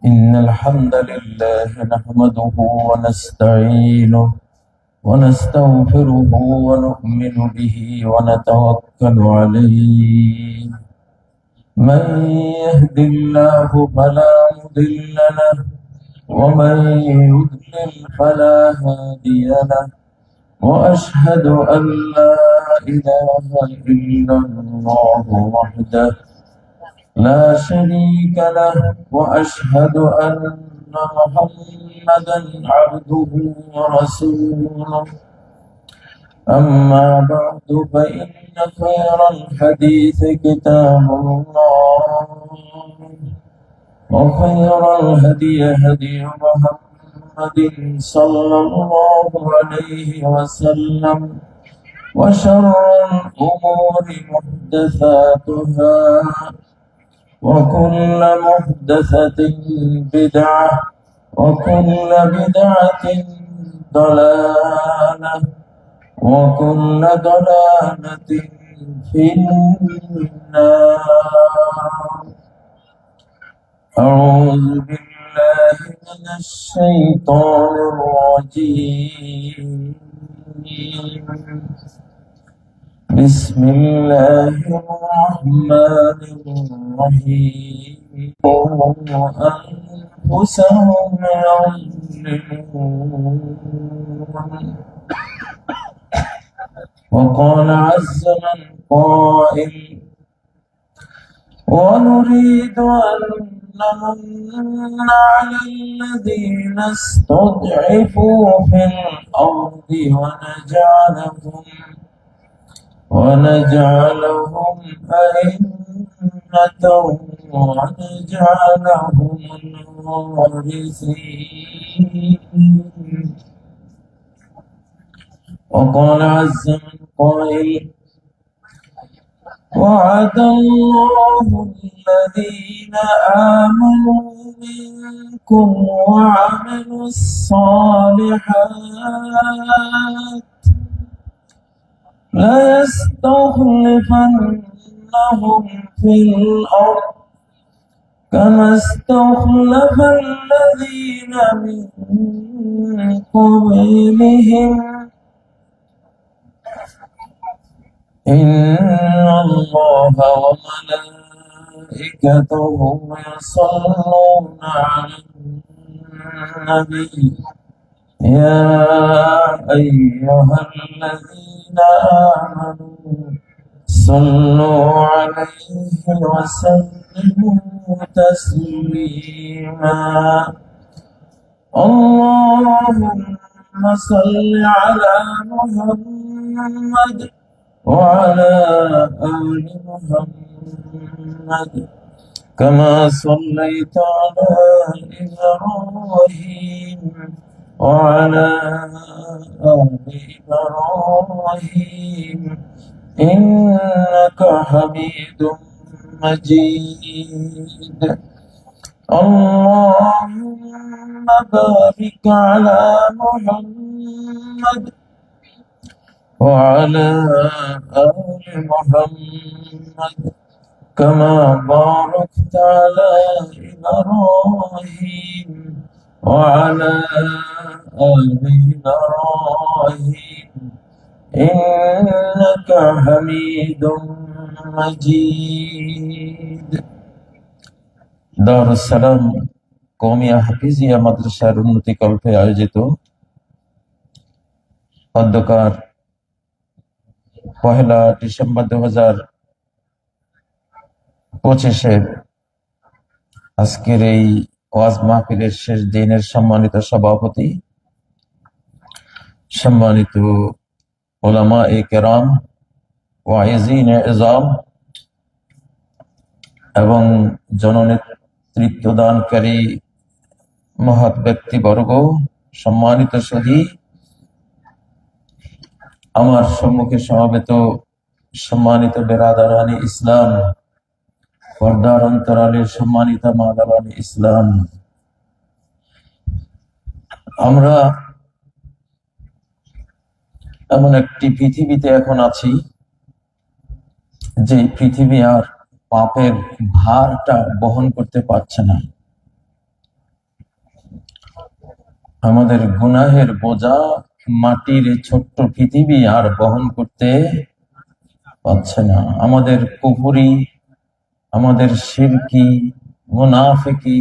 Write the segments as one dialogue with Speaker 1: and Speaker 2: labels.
Speaker 1: إن الحمد لله نحمده ونستعينه ونستغفره ونؤمن به ونتوكل عليه. من يهد الله فلا مضل له ومن يضلل فلا هادي له، وأشهد أن لا إله إلا الله وحده لا شريك له، وأشهد أن محمدا عبده ورسوله. أما بعد فإن خير الحديث كتاب الله، وخير الهدي هدي محمد صلى الله عليه وسلم، وشر الأمور محدثاتها، وكل محدثة بدعة، وكل بدعة ضلالة، وكل ضلالة في النار. أعوذ بالله من الشيطان الرجيم. بسم الله الرحمن الرحيم. أنفسهم يظلمون. وقال عز من قائل: ونريد أن نمن على الذين استضعفوا في الأرض ونجعلهم أئمة ونجعلهم الوارثين. وقال عز من قائل: وعد الله الذين آمنوا منكم وعملوا الصالحات ليستخلفنهم في الأرض كما استخلف الذين من قبلهم، إن الله وملائكته يصلون على النبي يا أيها الذين آمنوا صلوا عليه وسلموا تسليما. اللهم صل على محمد وعلى آل محمد كما صليت على إبراهيم وعلى آل إبراهيم إنك حميد مجيد. اللهم بارك على محمد وعلى آل محمد كما باركت على إبراهيم وعلى آل إبراهيم إنك حميد مجيد। দারুস সালাম কওমিয়া হাফিজিয়া মাদ্রাসার উন্নতি কল্পে আয়োজিত অধ্যকার 1 ডিসেম্বর 2025 আজকের এই ওয়াজ মাহফিলের শেষ দিনের সম্মানিত সভাপতি, সম্মানিত উলামায়ে কেরাম, ওয়াইজিনে ইজাম এবং জননেতৃত্ব দানকারী মহৎ ব্যক্তিবর্গ, সম্মানিত সুধী, আমার সম্মুখে সমবেত সম্মানিত বেরাদারানি ইসলাম, পর্দার অন্তরালের সম্মানিত মাদারানি ইসলাম, আমরা এমন একটি পৃথিবীতে এখন আছি যে পৃথিবী আর পাপের ভারটা বহন করতে পারছে না। আমাদের গুনাহের বোঝা মাটির এই ছোট্ট পৃথিবী আর বহন করতে পারছে না। আমাদের কুফরি, আমাদের শিরকি, মুনাফিকি,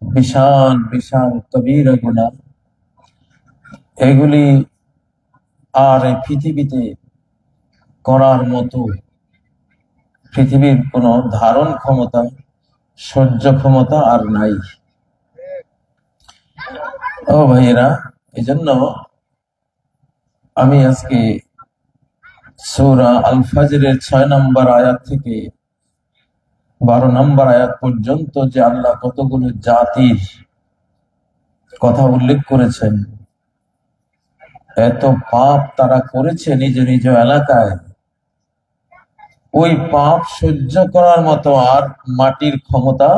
Speaker 1: বিশাল বিশাল কবিরা গুনাহ, এগুলি আর এই পৃথিবীতে করার মতো পৃথিবীর কোনো ধারণ ক্ষমতা, সহ্য ক্ষমতা আর নাই। ও ভাইয়েরা, এই জন্য আমি আজকে সূরা আল ফাজরের 6 নম্বর আয়াত থেকে 12 নম্বর আয়াত পর্যন্ত যে আল্লাহ কতগুলো জাতির কথা উল্লেখ করেছেন, এত পাপ তারা করেছে নিজ নিজ এলাকায়, ওই পাপ সহ্য করার মতো আর মাটির ক্ষমতা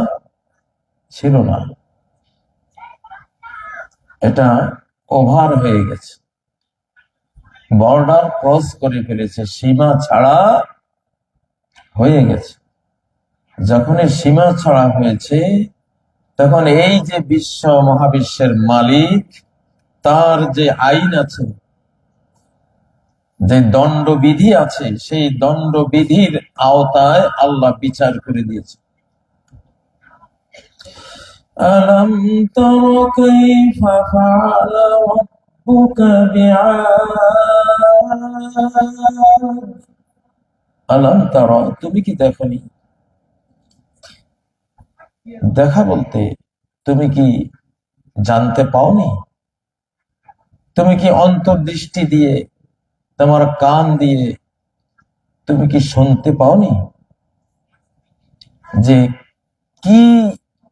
Speaker 1: ছিল না। এটা ওভার হয়ে গেছে, বর্ডার ক্রস করে ফেলেছে, সীমা ছাড়া হয়ে গেছে। যখন এই সীমা ছাড়া হয়েছে, তখন এই যে বিশ্ব মহাবিশ্বের মালিক, তার যে আইন আছে, যে দণ্ডবিধি আছে, সেই দণ্ডবিধির আওতায় আল্লাহ বিচার করে দিয়েছে। আলম তারা কাইফা ফাআলা রাব্বুকা বিআদ। আলম তারা, তুমি কি দেখনি? দেখা বলতে তুমি কি জানতে পাওনি? তুমি কি অন্তর্দৃষ্টি দিয়ে, তোমার কান দিয়ে তুমি কি শুনতে পাওনি যে কি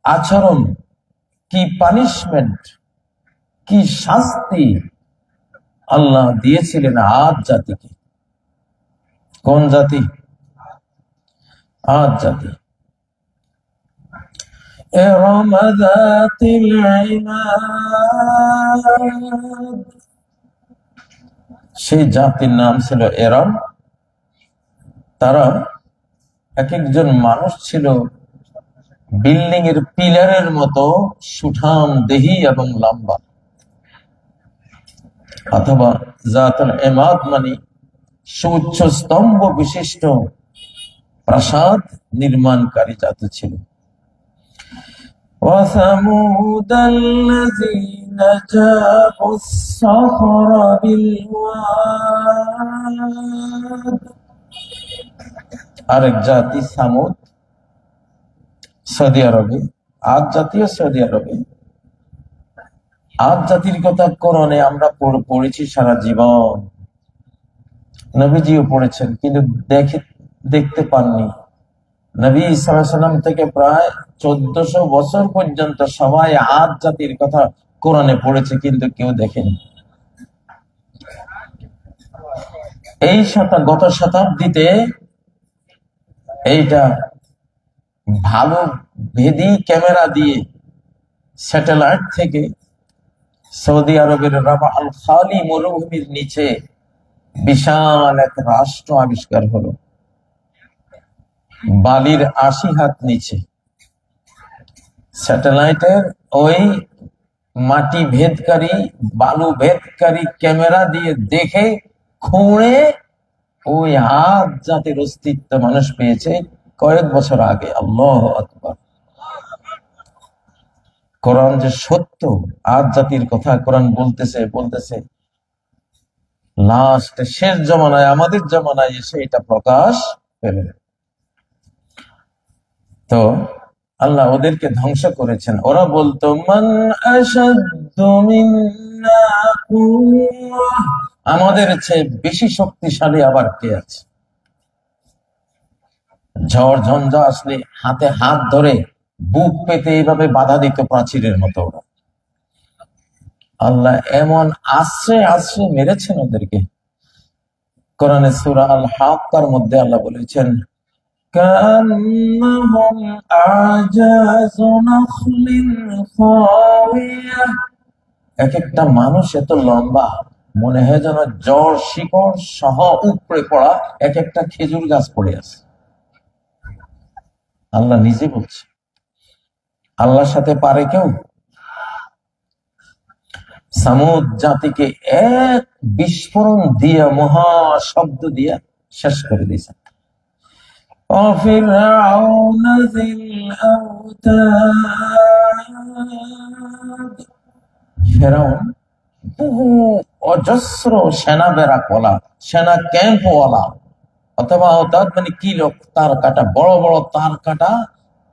Speaker 1: আচরণ, কি পানিশমেন্ট, কি শাস্তি আল্লাহ দিয়েছিলেন আদ জাতিকে? কোন জাতি? আদ জাতি। ইরম যাতিল ইমাদ, সেই জাতির নাম ছিল এরম। তারা এক একজন মানুষ ছিল বিল্ডিং এর পিলারের মতো সুঠাম দেহি এবং লম্বা, অথবা জাতুল ইমাদ মানে সুউচ্চ স্তম্ভ বিশিষ্ট প্রাসাদ নির্মাণকারী জাতি ছিল। وثمود الذين جابوا الصخر بالواد, আরেক জাতি সামুদ, সৌদি আরবে। আদ জাতীয় সৌদি আরবে। আদ জাতির কথা কোরআনে আমরা পড়েছি সারা জীবন, নবীজিও পড়েছেন, কিন্তু দেখতে পাননি। নবী সাল্লাল্লাহু আলাইহি ওয়াসাল্লাম থেকে প্রায় 1400 বছর পর্যন্ত সবাই আদ জাতির কথা কোরআনে পড়েছে, কিন্তু কেউ দেখেনি। এই গত শতাব্দীতে এইটা ভালো ভেদি ক্যামেরা দিয়ে স্যাটেলাইট থেকে সৌদি আরবের রাবা আল খালি মরুভূমির নিচে বিশাল এক রাষ্ট্র আবিষ্কার হলো, বালির 80 হাত নিচে। স্যাটেলাইটের ওই মাটি ভেদকারী, বালু ভেদকারী ক্যামেরা দিয়ে দেখে খুঁড়ে ওই আদ জাতির অস্তিত্ব মানুষ পেয়েছে কয়েক বছর আগে। আল্লাহু আকবার। কোরআন যে সত্য, আদ জাতির কথা কোরআন বলতেছে লাস্ট শেষ জমানায়, আমাদের জমানায় এসে এটা প্রকাশ পেবে। তো আল্লাহ ওদেরকে ধ্বংস করেছেন। ওরা বলতো মান আশাদ্দু মিন্না কুওয়া, আমাদের চেয়ে বেশি শক্তিশালী আবার কে আছে? ঝড় ঝঞ্ঝা আসলে হাতে হাত ধরে বুক পেতে এইভাবে বাধা দিত প্রাচীরের মতো ওরা। আল্লাহ এমন আশ্রয় মেরেছেন ওদেরকে। কোরআনে সূরা আল হাক্কার মধ্যে আল্লাহ বলেছেন কান্নাহুম আজাযু নাখলিন খাওয়িয়া, এক একটা মানুষ এত লম্বা, মনে হয় যেন জ্বর শিকড় সহ উপড়ে পড়া এক একটা খেজুর গাছ পড়ে আছে। আল্লাহ নিজে বলছে। আল্লাহর সাথে পারে কেউ? সামুদ জাতিকে এক বিস্ফোরণ দিয়া, মহা শব্দ দিয়া শেষ করে দিয়েছে। وفرعون ذي الأوتاد, ফেরাউন বহু অজস্র সেনা বেড়া কলা, সেনা ক্যাম্পওয়ালা, অথবা অর্থাৎ মানে কিলো তার কাটা, বড় বড় তার কাটা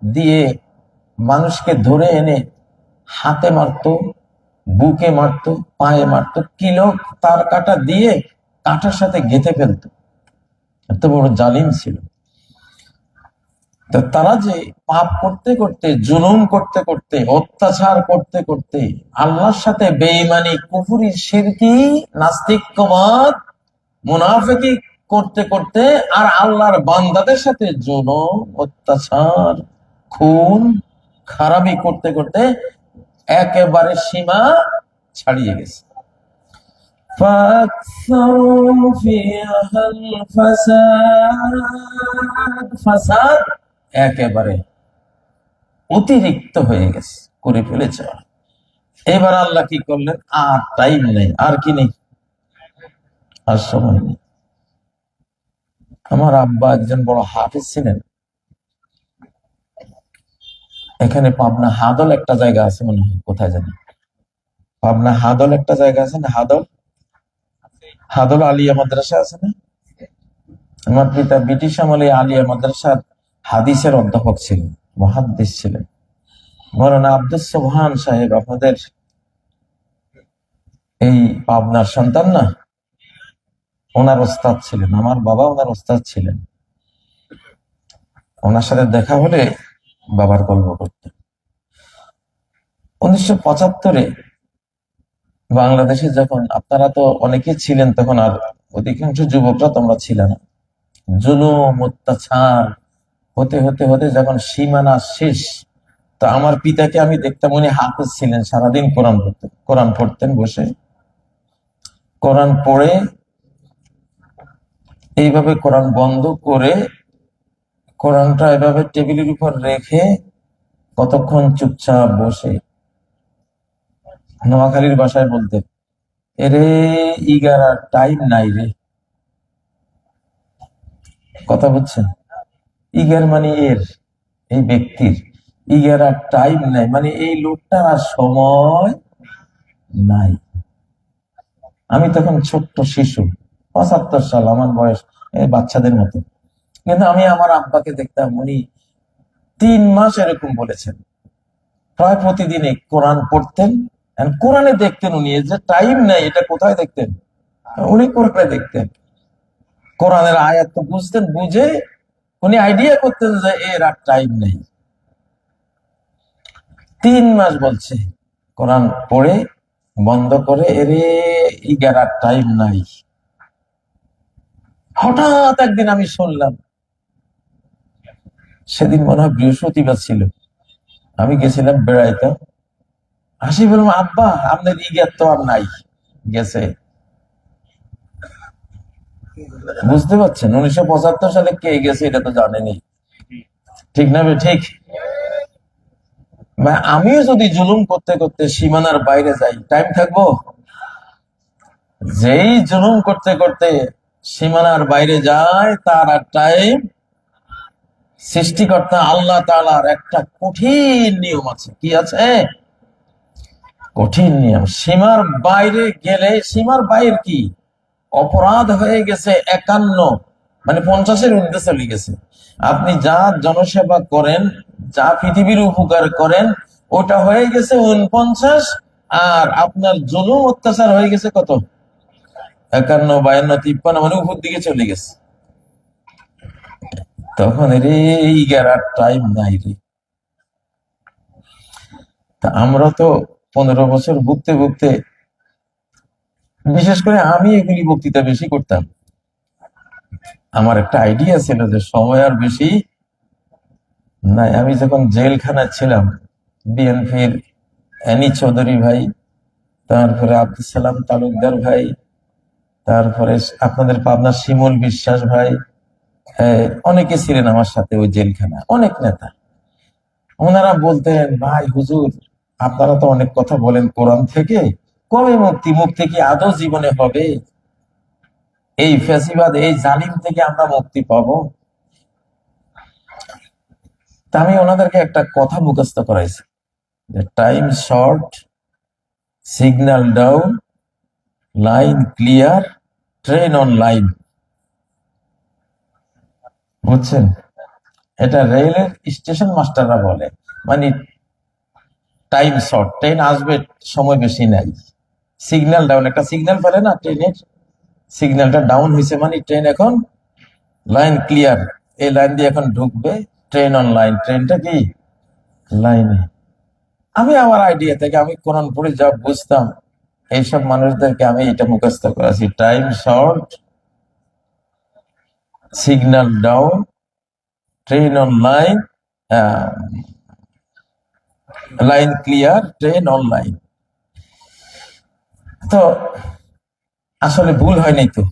Speaker 1: দিয়ে মানুষকে ধরে এনে হাতে মারতো, বুকে মারতো, পায়ে মারতো, কিলো তার কাটা দিয়ে কাঁটার সাথে গেঁথে ফেলতো। এত বড় জালিম ছিল। তো তারা যে পাপ করতে করতে, জুলুম করতে করতে, অত্যাচার করতে করতে, আল্লাহর সাথে বেঈমানি, কুফরি, শিরকি, নাস্তিক্যবাদ, মুনাফিকি করতে করতে, আর আল্লাহর বান্দাদের সাথে জুলুম, অত্যাচার, খুন, খারাপি করতে করতে একেবারে সীমা ছাড়িয়ে গেছে। ফাসাদ একেবারে অতিরিক্ত হয়ে গেছে, করে ফেলেছে। এবার আল্লাহ কি করলেন? আর টাইম নেই, আর কি নেই, আর সময় নেই। আমার আব্বা একজন বড় হাফেজ ছিলেন। এখানে পাবনা হাদল একটা জায়গা আছে, মনে হয়, কোথায় জানি, পাবনা হাদল একটা জায়গা আছে না, হাদল, হাদল আলিয়া মাদ্রাসা আছে না? আমার পিতা ব্রিটিশ আমলে আলিয়া মাদ্রাসার হাদিসের অধ্যাপক ছিলেন, মুহাদ্দিস ছিলেন। মৌলানা আব্দুস সোবহান সাহেব, আপনাদের এই পাবনার সন্তান না, ওনার ওস্তাদ ছিলেন। আমার বাবা ওনার ওস্তাদ ছিলেন। ওনার সাথে দেখা হলে বাবার গল্প করতেন। 1975-এ বাংলাদেশে যখন, আপনারা তো অনেকে ছিলেন তখন, আর অধিকাংশ যুবকরা তোমরা ছিল না, জুলুম অত্যাচার হতে হতে হতে যখন সীমানা শেষ, তো আমার পিতাকে আমি দেখতাম, উনি হাফেজ ছিলেন, সারাদিন কোরআন পড়তেন বসে। কোরআন পড়ে এইভাবে কোরআন বন্ধ করে, কোরআনটা এভাবে টেবিলের উপর রেখে কতক্ষণ চুপচাপ বসে নোয়াখালীর ভাষায় বলতেন, এরে ইগারার টাইম নাই রে। কথা বুঝছেন? ইগার মানে এর, এই ব্যক্তির, ইগারার টাইম নাই মানে এই লোকটার আর সময় নাই। আমি তখন ছোট্ট শিশু, 75 সাল, আমার বয়স বাচ্চাদের মতো। কিন্তু আমি আমার আব্বাকে দেখতাম, উনি 3 মাস এরকম বলেছেন, প্রায় প্রতিদিনই কোরআন পড়তেন। কোরআনে দেখতেন উনি, যে টাইম নাই এটা কোথায় দেখতেন? উনি কোরআনে দেখতেন, কোরআনের আয়াত তো বুঝতেন, বুঝে উনি আইডিয়া করতেন যে এর আর টাইম নেই। 3 মাস বলছে কোরআন পড়ে বন্ধ করে, এরে ইগার টাইম নাই। হঠাৎ একদিন আমি শুনলাম, সেদিন মনে হয় বৃহস্পতিবার ছিল, আমি গেছিলাম বেড়াইতে, হাসি বললাম, আব্বা আপনার ইগার তো আর নাই, গেছে। বুঝতে পারছেন? 1975 সালে কে গেছে এটা তো জানেনি, ঠিক না? ঠিক। আমিও যদি জুলুম করতে করতে সীমানার বাইরে যাই, টাইম থাকবো? যেই জুলুম করতে করতে সীমানার বাইরে যায়, তার আর টাইম। সৃষ্টিকর্তা আল্লাহ তাআলার একটা কঠিন নিয়ম আছে। কি আছে? কঠিন নিয়ম। সীমার বাইরে গেলে, সীমার বাইরে কি অপরাধ হয়ে গেছে 51, মানে 50-এর ঊর্ধ্বে চলে গেছে। আপনি যা জনসেবা করেন, যা পৃথিবীর উপকার করেন, ওটা হয়ে গেছে 49, আর আপনার জুলুম অত্যাচার হয়ে গেছে কত? 51, 52, 53, মানে উপর দিকে চলে গেছে। তখন রে ইগারার টাইম নাই রে। তা আমরা তো 15 বছর ভুগতে ভুগতে, বিশেষ করে আমি এগুলি বক্তৃতা বেশি করতাম। আমার একটা আইডিয়া ছিল যে সময় আর বেশি নাই। আমি যখন জেলখানায় ছিলাম, বিএনপির এনি চৌধুরী ভাই, তারপরে আব্দুল সালাম তালুকদার ভাই, তারপরে আপনাদের পাবনার শিমুল বিশ্বাস ভাই, অনেকে ছিলেন আমার সাথে ওই জেলখানা, অনেক নেতা। ওনারা বলতেন, ভাই হুজুর, আপনারা তো অনেক কথা বলেন কোরআন থেকে, কবে মুক্তি? মুক্তি কি আদৌ জীবনে হবে? এই ফ্যাসিবাদ, এই জালিম থেকে আমরা মুক্তি পাবো? তা আমি ওনাদেরকে একটা কথা মুখস্থ করাইছি, time short, signal down, line clear, train on line. বুঝছেন? এটা রেলের স্টেশন মাস্টাররা বলে। মানে টাইম শর্ট, ট্রেন আসবে, সময় বেশি নাই। সিগন্যাল ডাউন, একটা সিগন্যাল পেলে না ট্রেনের, সিগন্যালটা ডাউন হয়েছে মানে ট্রেন এখন লাইন ক্লিয়ার, এই লাইন দিয়ে এখন ঢুকবে, ট্রেন অন লাইন, ট্রেনটা কি লাইনে। আমি আমার আইডিয়া থেকে, আমি কোরআন পড়ে যা বুঝতাম, এইসব মানুষদেরকে আমি এটা মুখস্থ করেছি, time short, signal down, train on line, line clear, train on line. তো আসলে ভুল হয়নি তো,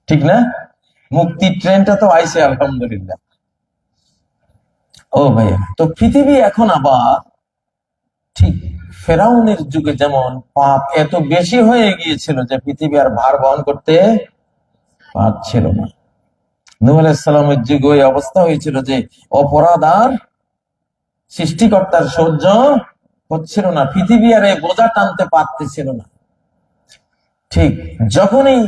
Speaker 1: ঠিক না? মুক্তির ট্রেনটা তো আইছে আলহামদুলিল্লাহ। ও ভাইয়া, তো পৃথিবী এখন আবার ঠিক ফেরাউনের যুগে যেমন পাপ এত বেশি হয়ে গিয়েছিল যে পৃথিবী আর ভার বহন করতে পারছিল না। নূহ আলাইহিস সালামের যুগে ওই অবস্থা হয়েছিল যে অপরাধ আর সৃষ্টিকর্তার সহ্য হচ্ছিল না, পৃথিবী আর এই বোঝা টানতে পারতেছিল না। ঠিক যখনই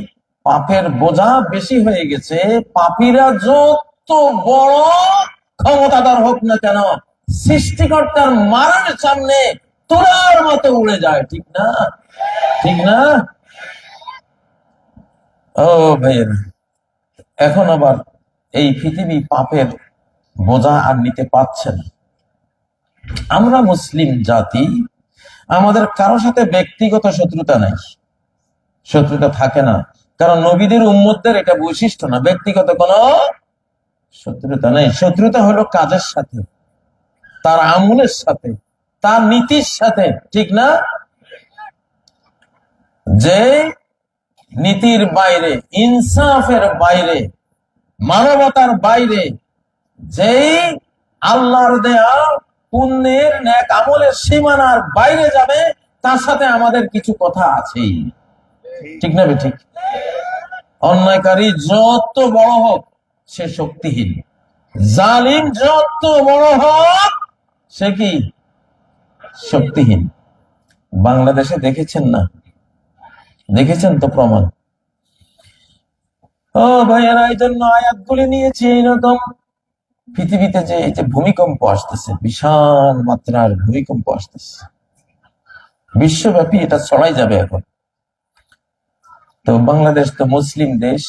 Speaker 1: পাপের বোঝা বেশি হয়ে গেছে, পাপীরা যত বড় ক্ষমতাধর হোক না কেন, সৃষ্টিকর্তার মারার সামনে তোরার মতো উড়ে যায়, ঠিক না? ঠিক না? ও ভাইয়ের, এখন আবার এই পৃথিবী পাপের বোঝা আর নিতে পারছে না। আমরা মুসলিম জাতি, আমাদের কারোর সাথে ব্যক্তিগত শত্রুতা নাই, শত্রুতা থাকে না, কারণ নবীদের উম্মতদের এটা বৈশিষ্ট্য না, ব্যক্তিগত কোনো শত্রুতা নেই। শত্রুতা হলো কাজের সাথে, তার আমলের সাথে, তার নীতির সাথে, ঠিক না? যে নীতির বাইরে, ইনসাফের বাইরে, মানবতার বাইরে, যেই আল্লাহর দেয়া পুণ্যের ন্যাক আমলের সীমানার বাইরে যাবে, তার সাথে আমাদের কিছু কথা আছেই, ঠিক না? ঠিক। অন্যায়কারী যত বড় হোক সে শক্তিহীন, জালিম যত বড় হোক সে কি শক্তিহীন। বাংলাদেশে দেখেছেন না? দেখেছেন তো প্রমাণ। ও ভাইয়ারা, এই জন্য আয়াতগুলি নিয়েছি এইরকম। পৃথিবীতে যে এই যে ভূমিকম্প আসতেছে, বিশাল মাত্রার ভূমিকম্প আসতেছে, বিশ্বব্যাপী এটা ছড়াই যাবে এখন। তো বাংলাদেশ তো মুসলিম দেশ,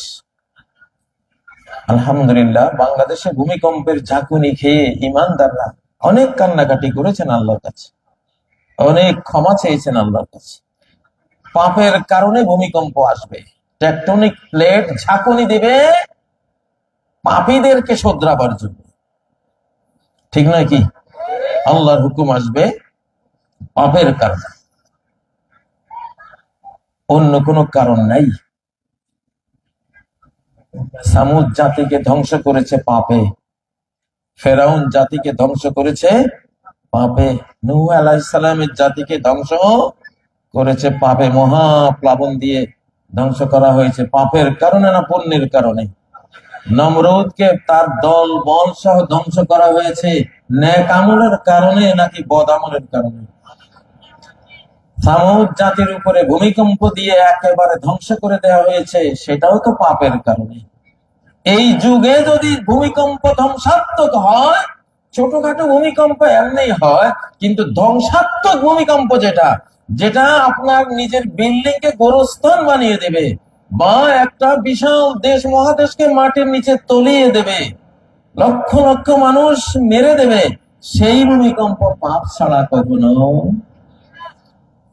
Speaker 1: আলহামদুলিল্লাহ। বাংলাদেশে ভূমিকম্পের ঝাঁকুনি খেয়ে ইমানদাররা অনেক কান্নাকাটি করেছেন আল্লাহর কাছে, অনেক ক্ষমা চেয়েছেন আল্লাহর কাছে। পাপের কারণে ভূমিকম্প আসবে, টেকটনিক প্লেট ঝাঁকুনি দিবে পাপীদেরকে শোধরাবার জন্য, ঠিক নয় কি? আল্লাহর হুকুম আসবে পাপের কারণে, অন্য কোনো কারণ নাই। সামুদ জাতিকে ধ্বংস করেছে পাপে, ফেরাউন জাতিকে ধ্বংস করেছে পাপে, নূহ আলাইহিস সালামের জাতিকে ধ্বংস করেছে পাপে, মহাপ্লাবন দিয়ে ধ্বংস করা হয়েছে পাপের কারণে না পুণ্যের কারণে? নমরুদকে তার দল বল সহ ধ্বংস করা হয়েছে নেক আমলের কারণে নাকি বদ আমলের কারণে? সামুদ জাতির উপরে ভূমিকম্প দিয়ে একেবারে ধ্বংস করে দেওয়া হয়েছে, সেটাও তো পাপের কারণে। এই যুগে যদি ভূমিকম্প ধ্বংসাত্মক হয়, ছোটখাটো ভূমিকম্প এমনি হয়, কিন্তু ধ্বংসাত্মক ভূমিকম্প যেটা, যেটা আপনার নিজের বিল্ডিং কে গোরস্থান বানিয়ে দেবে, বা একটা বিশাল দেশ মহাদেশকে মাটির নিচে তলিয়ে দেবে, লক্ষ লক্ষ মানুষ মেরে দেবে, সেই ভূমিকম্প পাপ ছাড়া কখনো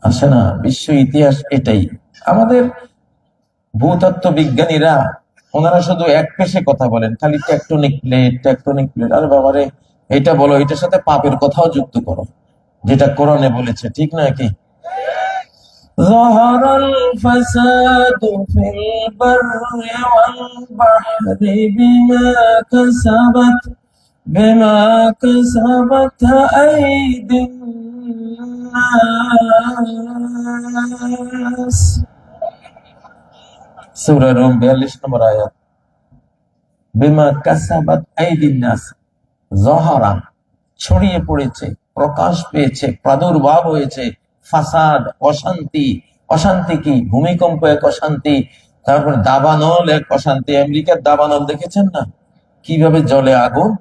Speaker 1: আসে না। বিশ্ব ইতিহাস এটাই। আমাদের ভূতত্ত্ব বিজ্ঞানীরা, ওনারা শুধু এক পেশে কথা বলেন, খালি টেকটনিক প্লেট, টেকটনিক প্লেট। আরে বাবারে, এটা বলো, এটার সাথে পাপের কথাও যুক্ত করো, যেটা কোরআনে বলেছে, ঠিক না কি? ظهر الفساد في البر والبحر بما كسبت أيدي الناس সূরা রুম 42 নম্বর আয়াত। বিমা কাসাবাত আইদিন নাস, জহরা ছড়িয়ে পড়েছে, প্রকাশ পেয়েছে, প্রাদুর্ভাব হয়েছে ফাসাদ, অশান্তি। অশান্তি কি? ভূমিকম্প এক অশান্তি, তারপর দাবানল এক অশান্তি। আমেরিকার দাবানল দেখেছেন না, কিভাবে জ্বলে আগুন,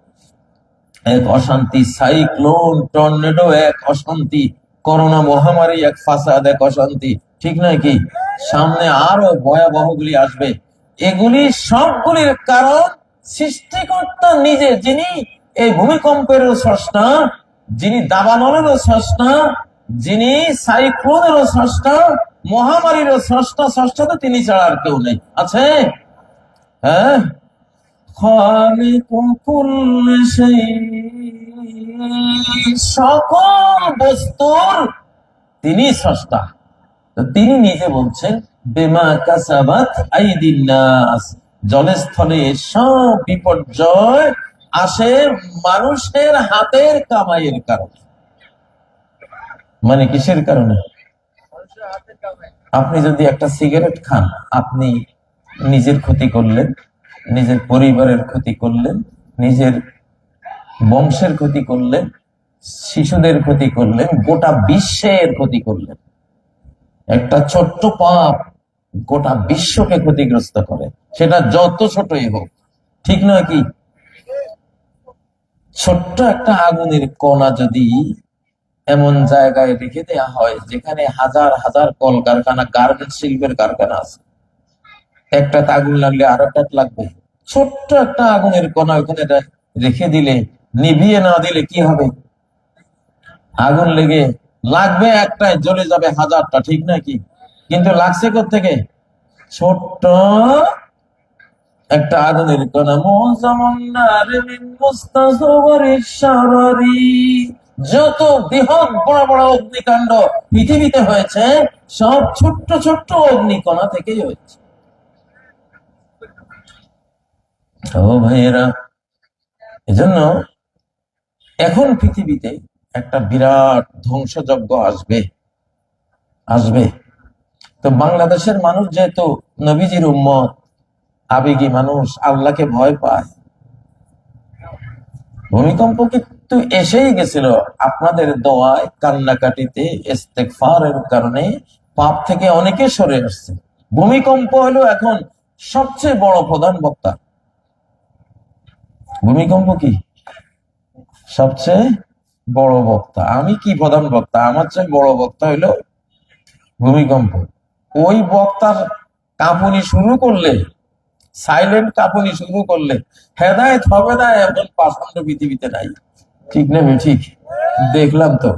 Speaker 1: এক অশান্তি। সাইক্লোন, টর্নেডো এক অশান্তি। করোনা মহামারী এক ফাসাদ, এক অশান্তি। ঠিক নয় কি? সামনে আরো ভয়াবহগুলি আসবে। এগুলি সবগুলির কারণ সৃষ্টিকর্তা নিজে, যিনি এই ভূমিকম্পেরও স্রষ্টা, যিনি দাবানলেরও স্রষ্টা, যিনি সাইক্লোনেরও স্রষ্টা, মহামারীরও স্রষ্টা। স্রষ্টা তো তিনি ছাড়া আর কেউ নেই, আছে? হ্যাঁ, সকল বস্তুর তিনি স্রষ্টা। তিনি নিজে বলছেন বেমা কাসাবাত আইদিন নাস, জলস্থলে সব বিপর্যয় আসে মানুষের হাতের কামাইয়ের কারণে। মানে কিসের কারণে? আপনি যদি একটা সিগারেট খান, আপনি নিজের ক্ষতি করলেন, নিজের পরিবারের ক্ষতি করলেন, নিজের বংশের ক্ষতি করলেন, শিশুদের ক্ষতি করলেন, গোটা বিশ্বের ক্ষতি করলেন। একটা ছোট্ট পাপ গোটা বিশ্বকে ক্ষতিগ্রস্ত করে, সেটা যত ছোটই হোক। ঠিক নয় কি? ছোট্ট একটা আগুনের কণা যদি এমন জায়গায় রেখে দেওয়া হয় যেখানে হাজার হাজার কলকারখানা, গার্মেন্টস শিল্পের কারখানা আছে, একটা আগুন লাগলে আর একটা লাগবে। ছোট্ট একটা আগুনের কণা ওখানে রেখে দিলে, নিভিয়ে না দিলে কি হবে? আগুন লেগে লাগবে একটাই, জ্বলে যাবে হাজারটা। ঠিক নাকি? কিন্তু লাগছে কোত্থেকে? ছোট্ট একটা আগুনের কণা। যত বৃহৎ বড় বড় অগ্নিকাণ্ড পৃথিবীতে হয়েছে, সব ছোট্ট ছোট্ট অগ্নিকণা থেকেই হয়েছে। ও ভাইয়েরা, এজন্য এখন পৃথিবীতে একটা বিরাট ধ্বংসযজ্ঞ আসবে। আসবে তো বাংলাদেশের মানুষ যেহেতু নবীজির উম্মত, আবেগী মানুষ, আল্লাহকে ভয় পায়। ভূমিকম্প কিন্তু এসেই গেছিল আপনাদের দোয়ায়, কান্নাকাটিতে, ইস্তেগফারের কারণে পাপ থেকে অনেকে সরে আসছে। ভূমিকম্প হলো এখন সবচেয়ে বড় প্রধান বক্তা। ভূমিকম্প কি? সবচেয়ে বড় বক্তা। আমি কি প্রধান বক্তা? আমার চেয়ে বড় বক্তা হইলো ভূমিকম্প। ওই বক্তার কাঁপুনি শুরু করলে, সাইলেন্ট কাঁপুনি শুরু করলে হেদায়েত হবে না এমন পাষণ্ড পৃথিবীতে নাই। ঠিক না? ঠিক দেখলাম তো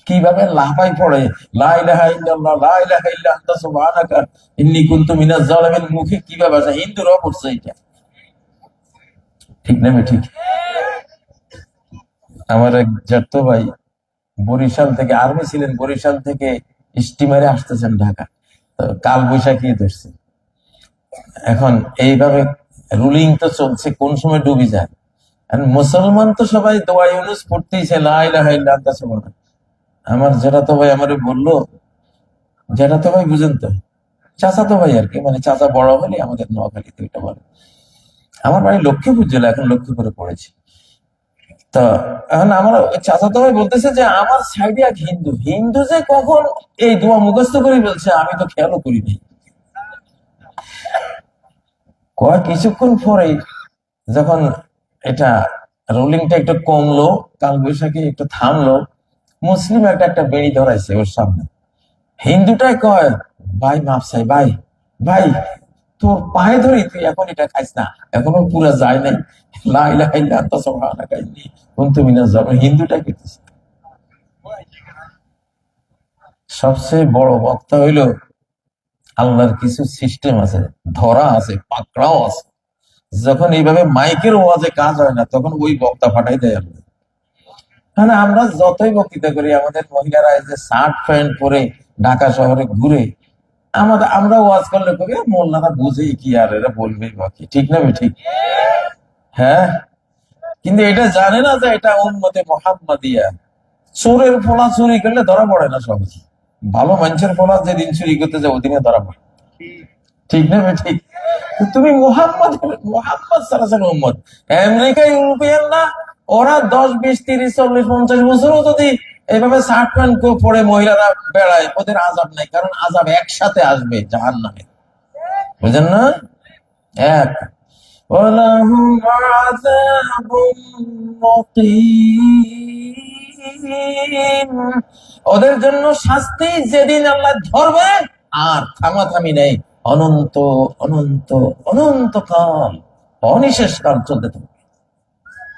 Speaker 1: কিভাবে লাফাই পড়ে, লা ইলাহা ইল্লাল্লাহ, লা ইলাহা ইল্লা আনতা সুবহানাকা ইন্নী কুনতু মিনাজ জালিমিন, মুখে কিভাবে আসে। হিন্দুরাও পড়ছে এটা। ঠিক না? ঠিক। আমার এক জ্যাঠতো ভাই বরিশাল থেকে, আর্মি ছিলেন, বরিশাল থেকে স্টিমারে আসতেছেন ঢাকা, তো কাল বৈশাখী ধরছে। এখন এইভাবে রুলিং তো চলছে, কোন সময় ডুবে যায়। আর মুসলমান তো সবাই দোয়া ইউনুস পড়তেইছে, লা ইলাহা ইল্লা আনতা সুবহানাকা। আমার জেঠাতো ভাই আমারে বললো, জেঠাতো ভাই বুঝেন তো, চাচাতো ভাই আর কি, মানে চাচা বড় হলে আমাদের নোয়াখালীতে এটা বলে। আমার বাড়ি লক্ষ্মীপুর জেলা, এখন লক্ষ্মীপুরে পড়েছি। তো এখন আমার চাচাতো ভাই বলতেছে যে আমার সাইডে এক হিন্দু, হিন্দু যে কখন এই দোয়া মুখস্থ করে বলছে আমি তো খেয়ালও করিনি। কিছুক্ষণ পরে যখন এটা রোলিংটা একটু কমলো, কাল বৈশাখী একটু থামলো, মুসলিম একটা একটা বেড়ি ধরাইছে ওর সামনে। হিন্দুটাই কয়, ভাই মাপ চাই, ভাই ভাই তোর পায়ে ধরি, তুই এখন এটা খাইস না, এখনো পুরা যায় নাই, লা ইলাহা ইল্লা আনতা সুবহানাকা ইন্নী কুনতু মিনাজ জালিমিন। হিন্দুটা করতেছে। সবচেয়ে বড় বক্তা হইলো আল্লাহর কিছু সিস্টেম আছে, ধরা আছে, পাকড়াও আছে। যখন এইভাবে মাইকের ওয়াজে কাজ হয় না, তখন ওই বক্তা ফাটাই দেয় আল্লাহ। মানে আমরা যতই বক্তৃতা করি, আমাদের মহিলারা এই যে শার্ট প্যান্ট পরে ঢাকা শহরে ঘুরে, আমরা ওয়াজ করলে কবি মোল্লারা বুঝেই কি, আর এরা বলবেই বাকি। ঠিক না? ঠিক। হ্যাঁ, কিন্তু এটা জানে না যে এটা উম্মতে মুহাম্মাদিয়া, চোরের পোলা চুরি করলে ধরা পড়ে না সহজে, ভালো মানুষের পোলা যেদিন চুরি করতে যায় ওদিনে ধরা পড়ে। ঠিক না ঠিক? তুমি মোহাম্মদ মোহাম্মদ সাল্লাল্লাহু উম্মত, আমেরিকা ইউরোপিয়ান না, ওরা 10, 20, 30, 40, 50 বছরও যদি এইভাবে শার্ট প্যান্ট পরে মহিলারা বেড়ায়, ওদের আযাব নাই, কারণ আযাব একসাথে আসবে জাহান্নামে। বুঝেন না? এক ওয়ালাহুম আযাবুম মুকিম, ওদের জন্য শাস্তি যেদিন আল্লাহ ধরবে আর থামাথামি নেই, অনন্ত অনন্ত অনন্তকাল, অনিশেষ কাল চলতে থাকবে,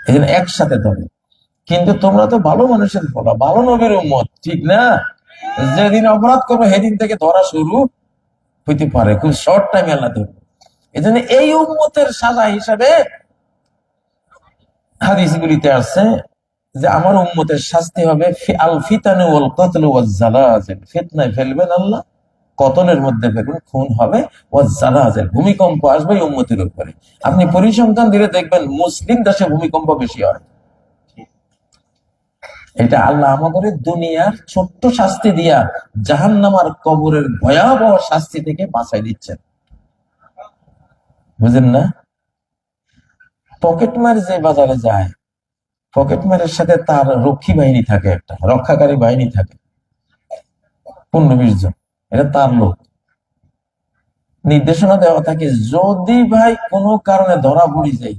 Speaker 1: এদিন একসাথে ধরবে। কিন্তু তোমরা তো ভালো মানুষের বলা, ভালো নবীর উম্মত, ঠিক না? যেদিন অপরাধ করবে সেদিন থেকে ধরা শুরু হইতে পারে, খুব শর্ট টাইমে আল্লাহ ধরবে। এই জন্য এই উম্মতের সাজা হিসাবে হাদিসগুলিতে আছে যে আমার উম্মতের শাস্তি হবে আল ফিতানু ওয়াল কতলু ওয়াজ জালাজিল, ফিতনায় ফেলবেন আল্লাহ, কতলের মধ্যে ফেলবেন, খুন হবে, ওয়াজ জালাজিল, ভূমিকম্প আসবে এই উম্মতের উপরে। আপনি পরিসংখ্যান দিলে দেখবেন মুসলিম দেশে ভূমিকম্প বেশি হয়। এটা আল্লাহ আমাদের দুনিয়ার ছোট্ট শাস্তি দিয়া জাহান্নামার কবরের ভয়াবহ শাস্তি থেকে বাঁচাই দিচ্ছেন। বুঝেন না? পকেটমার যে বাজারে যায়, পকেটমারের সাথে তার রক্ষী বাহিনী থাকে, একটা রক্ষাকারী বাহিনী থাকে 15-20 জন, এটা তার লোক। নির্দেশনা দেওয়া থাকে যদি ভাই কোনো কারণে ধরা পড়ি যাই,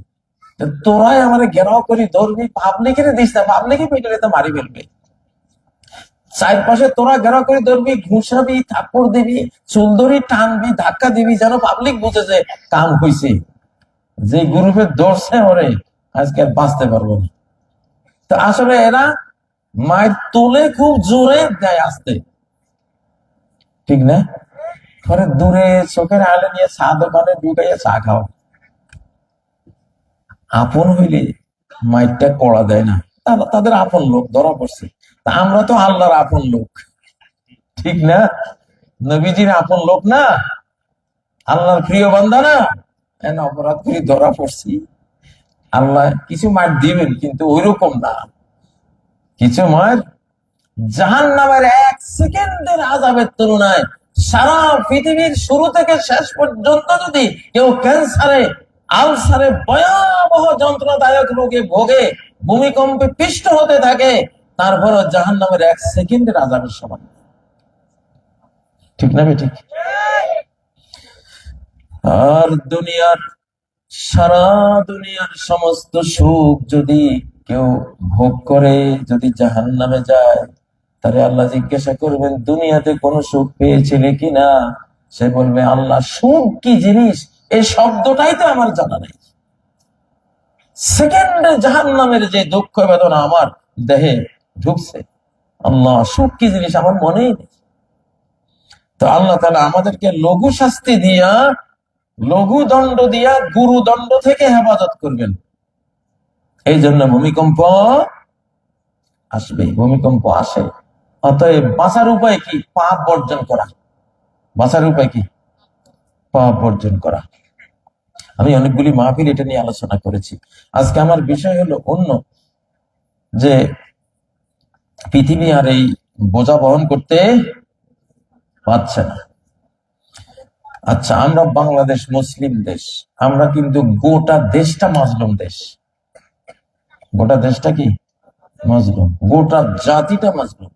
Speaker 1: তোরাই আমার ঘেরাও করি ধরবি, পাবলিকের দিস না, পাবলিকে পেটে মারি ফেলবে, চারপাশে তোরা ঘেরাও করে ধরবি, ঘুষাবি, থাপ্পড় দিবি, চুল ধরি, টানবি, ধাক্কা দিবি, যেন পাবলিক বুঝে যে কাম হয়েছে, যে গ্রুপে ধরছে ওরে আজকে আর বাঁচতে পারবো না। তো আসলে এরা মায়ের তোলে খুব জোরে দেয় আসতে, ঠিক না? পরে দূরে চোখের আলে নিয়ে চা দোকানে ঢুকাইয়া চা খাও, আপন হইলে মাইরটা কড়া দেয় না, তাদের আপন লোক ধরা পড়ছে। তা আমরা তো আল্লাহর আপন লোক, ঠিক না? নবীজির আপন লোক না, আল্লাহর প্রিয় বান্দা না, অপরাধ করে ধরা পড়ছি, আল্লাহ কিছু মার দিবেন, কিন্তু ওইরকম না। কিছু মার জাহান্নামের 1 সেকেন্ডের আযাবের তুলনায় সারা পৃথিবীর শুরু থেকে শেষ পর্যন্ত যদি কেউ ক্যান্সারে, আলসারে, ভয়াবহ যন্ত্রণাদায়ক রোগে ভোগে, ভূমিকম্পে পিষ্ট হতে থাকে, তারপরও জাহান্নামের 1 সেকেন্ডের আযাবের সমান। ঠিক না ঠিক? আর সারা দুনিয়ার সমস্ত সুখ যদি কেউ ভোগ করে, যদি জাহান্নামে যায়, তাহলে আল্লাহ জিজ্ঞাসা করবেন দুনিয়াতে কোন সুখ পেয়েছিলে কিনা? সে বলবে আল্লাহ সুখ কি জিনিস এই শব্দটাই তো আমার জানা নাই, সেকেন্ডে জাহান্নামের যে দুঃখ বেদনা আমার দেহে ঢুকছে, আল্লাহ সুখ কি জিনিস আমার মনেই নেই। তো আল্লাহ তাআলা আমাদেরকে লঘু শাস্তি দিয়া, লঘু দণ্ড দিয়া গুরু দণ্ড থেকে হেফাজত করবেন। এই জন্য ভূমিকম্প আসবে, ভূমিকম্প আসে। অতএব বাঁচার উপায় কি? পাপ বর্জন করা। বাঁচার উপায় কি? পাপ বর্জন করা। আমি অনেকগুলি মাহফিল এটা নিয়ে আলোচনা করেছি। আজকে আমার বিষয় হলো অন্য, যে পৃথিবী আর এই বোঝা বহন করতে পারছে না। আচ্ছা, আমরা বাংলাদেশ মুসলিম দেশ, আমরা কিন্তু গোটা দেশটা মাজলুম দেশ। গোটা দেশটা কি মাজলুম, গোটা জাতিটা মাজলুম।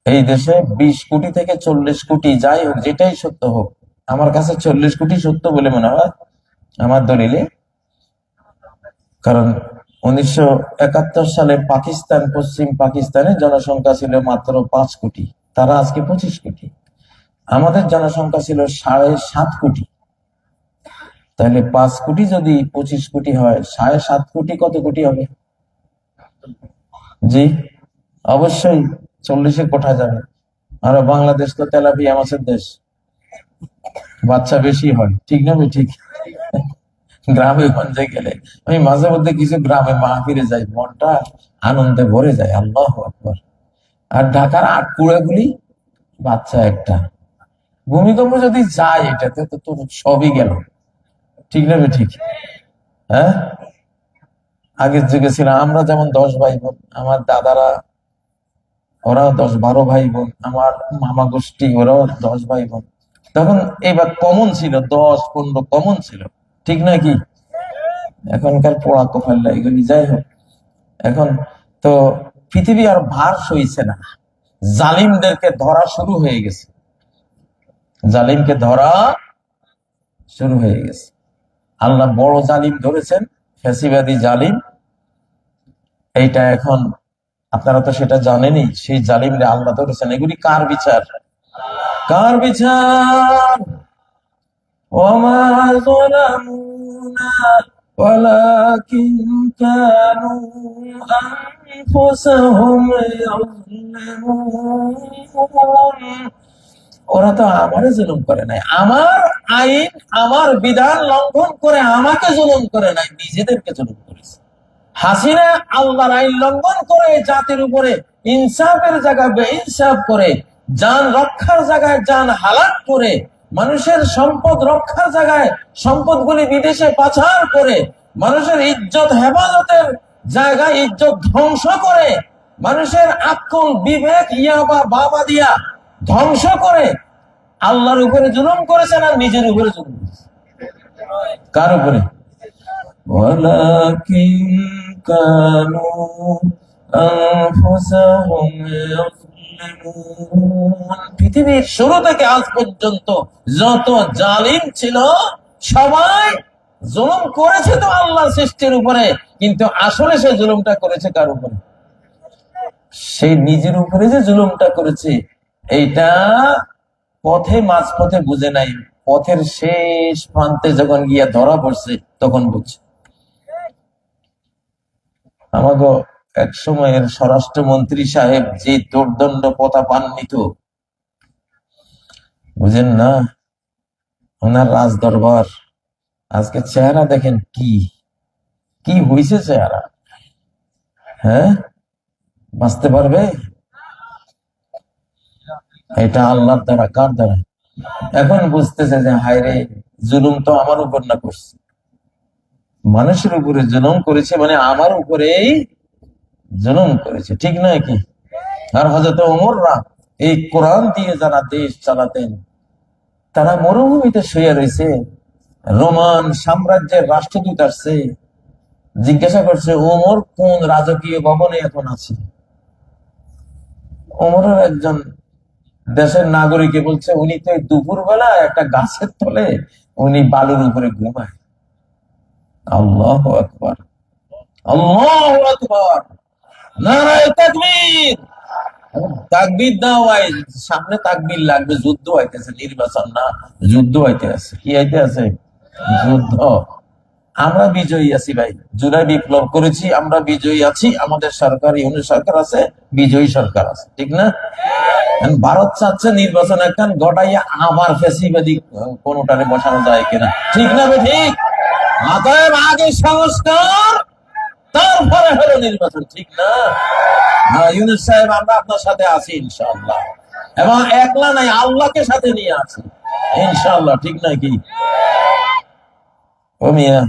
Speaker 1: এই দেশে 20 কোটি থেকে 40 কোটি, যাই হোক, যেটাই সত্য হোক, আমার কাছে 40 কোটি সত্য বলে মনে হয় আমার দলিলে। কারণ 1971 সালে পাকিস্তান, পশ্চিম পাকিস্তানের জনসংখ্যা ছিল মাত্র 5 কোটি, তারা আজকে 25 কোটি। আমাদের জনসংখ্যা ছিল 7.5 কোটি। তাহলে 5 কোটি যদি 25 কোটি হয়, 7.5 কোটি কত কোটি হবে? জি অবশ্যই 40-এ কোঠা যাবে। আর বাংলাদেশ তো তেলাপিয়া মাছের দেশ, বাচ্চা বেশি হয়, ঠিক না? ঠিক। গ্রামে গঞ্জে গেলে, আমি মাঝে মধ্যে কিছু গ্রামে মাহফিলে যাই, মনটা আনন্দে ভরে যায়, আল্লাহু আকবার। আর ঢাকার আটকুড়াগুলি বাচ্চা একটা। ভূমিকম্প যদি যায় এটাতে তো তোর সবই গেল, ঠিক না ঠিক? হ্যাঁ, আগের যুগে ছিল আমরা যেমন 10 ভাই বোন, আমার দাদারা ওরাও 10-12 ভাই বোন, আমার মামা গোষ্ঠী ওরাও 10 ভাই বোন। তখন এবার কমন ছিল, 10-15 কমন ছিল, ঠিক না কি? এখনকার পোড়া কপাল্লা এগুলি। যাই হোক, এখন তো পৃথিবী আর ভার সইছে না, জালিমদেরকে ধরা শুরু হয়ে গেছে, জালিমকে ধরা শুরু হয়ে গেছে। আল্লাহ বড় জালিম ধরেছেন, ফ্যাসিবাদী জালিম। এইটা এখন আপনারা তো সেটা জানেনই, সেই জালিমরে আল্লাহ ধরেছেন। এগুলি কার বিচার? কার বিচার? ওমা যালামুনা ওয়ালাকিন কানু আনফুসাহুম ইয়াযলিমুন। ওরা তো আমারে জুলুম করে নাই, আমার আইন আমার বিধান লঙ্ঘন করে আমাকে জুলুম করে নাই, নিজেদেরকে জুলুম করেছে। হাসিনা আল্লাহর আইন লঙ্ঘন করে জাতির উপরে ইনসাফের জায়গায় বেইনসাফ করে, জান রক্ষার জায়গায় জান হালাক করে, মানুষের সম্পদ রক্ষার জায়গায় সম্পদগুলি বিদেশে পাচার করে, মানুষের ইজ্জত হেফাজতের জায়গায় ইজ্জত ধ্বংস করে, মানুষের আকল বিবেক ইয়াবা বাবা দিয়া ধ্বংস করে আল্লাহর উপরে জুলুম করেছেন আর নিজের উপরে জুলুম করেছে। কার উপরে? ওয়ালাকিন কানু আনফুসাহুম ইয়াযলিমুন। পৃথিবীর শুরু থেকে আজ পর্যন্ত যত জালিম ছিল সবাই জুলুম করেছে তো আল্লাহর সৃষ্টির উপরে, কিন্তু আসলে সে জুলুমটা করেছে কার উপরে? সে নিজের উপরে যে জুলুমটা করেছে, এইটা পথে মাঝপথে বুঝে নাই, পথের শেষ প্রান্তে যখন গিয়া ধরা পড়ছে তখন বুঝছে। আমাকে এক সময়ের স্বরাষ্ট্রমন্ত্রী সাহেব যে দুর্দণ্ড প্রতাপান্বিত, বুঝেন না, ওনার রাজ দরবার, আজকে চেহারা দেখেন কি কি হয়েছে চেহারা। হ্যাঁ, বাঁচতে পারবে? এটা আল্লাহর দ্বারা, কার দ্বারা? এখন বুঝতেছে যে হায় রে, জুলুম তো আমার উপর না করছে, মানুষের উপরে জুলুম করেছে, মানে আমার উপরেই জুলুম করেছে, ঠিক না কি? আর হযরত ওমররা এই কোরআন দিয়ে যারা দেশ চালাতেন, তারা মরুভূমিতে শুয়ে রয়েছে, রোমান সাম্রাজ্যের রাষ্ট্রদূত আসছে, জিজ্ঞাসা করছে ওমর কোন রাজকীয় ভবনে এখন আছে। ওমরের একজন দেশের নাগরিকে বলছে উনি তো দুপুর বেলা একটা গাছের তলে উনি বালুর উপরে ঘুমায়। আল্লাহু আকবার, আল্লাহু আকবার, নারায়ে তাকবীর। তাকবীর দাও, সামনে তাকবীর লাগবে, যুদ্ধ হইতেছে, নির্বাচন না, যুদ্ধ হইতে আছে। কি হইতে আছে? যুদ্ধ। আমরা বিজয়ী আছি ভাই, জুলাই বিপ্লব করেছি, আমরা বিজয়ী আছি, আমাদের সরকার ইউনিট সরকার আছে, বিজয়ী সরকার আছে, ঠিক না? ভারত চাচ্ছে নির্বাচন একখান ঘটাইয়া আবার ফ্যাসিবাদী কোনটারে বসানো যায় কিনা, ঠিক না? ঠিক। অতএব আগে সংস্কার, তারপরে হলো নির্বাচন, ঠিক না? ইউনুস সাহেব, আমরা আপনার সাথে আছি ইনশাআল্লাহ, এবং একলা নাই, আল্লাহকে সাথে নিয়ে আছি ইনশাআল্লাহ, ঠিক না কি? ও মিয়া,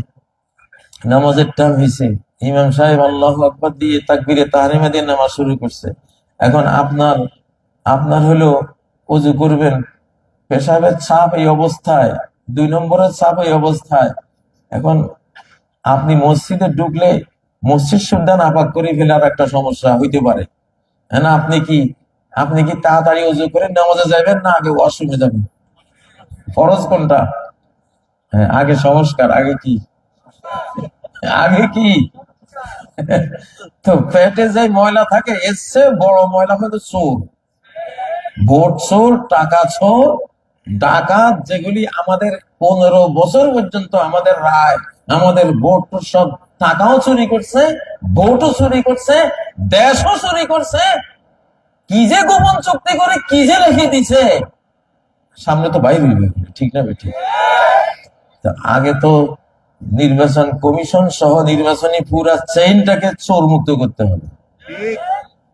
Speaker 1: নামাজের টাইম হয়েছে, ইমাম সাহেব আল্লাহু আকবার দিয়ে তাকবীরে তাহরিমা দিয়ে নামাজ শুরু করছে। এখন আপনার হলো ওযু করবেন, পেশাবের ছাপ এই অবস্থায়, 2 নম্বরের ছাপ এই অবস্থায়। এখন আপনি মসজিদে ঢুকলে মসজিদ সুদ্ধা নাপাক করে ফেলার একটা সমস্যা হইতে পারে, হ্যাঁ না? আপনি কি তাড়াতাড়ি ওযু করে নামাজে যাবেন, না আগে ওয়াশরুমে যাবেন? ফরজ কোনটা? হ্যাঁ, আগে সংস্কার, আগে কি? আগে কি? তো পেটে যে ময়লা থাকে, এর চেয়ে বড় ময়লা হয়তো চোর, ভোট চোর, টাকা চোর, ডাকাত, যেগুলি আমাদের 15 বছর পর্যন্ত আমাদের রায়, আমাদের ভোট সব টাকাও চুরি করছে, ভোটও চুরি করছে, দেশও চুরি করছে, কি যে গোপন চুক্তি করে কি যে রেখে দিছে, সামনে তো বাইরে হইবে, ঠিক না বেঠিক? আগে তো নির্বাচন কমিশন সহ নির্বাচনী পুরা চেইনটাকে চোর মুক্ত করতে হবে,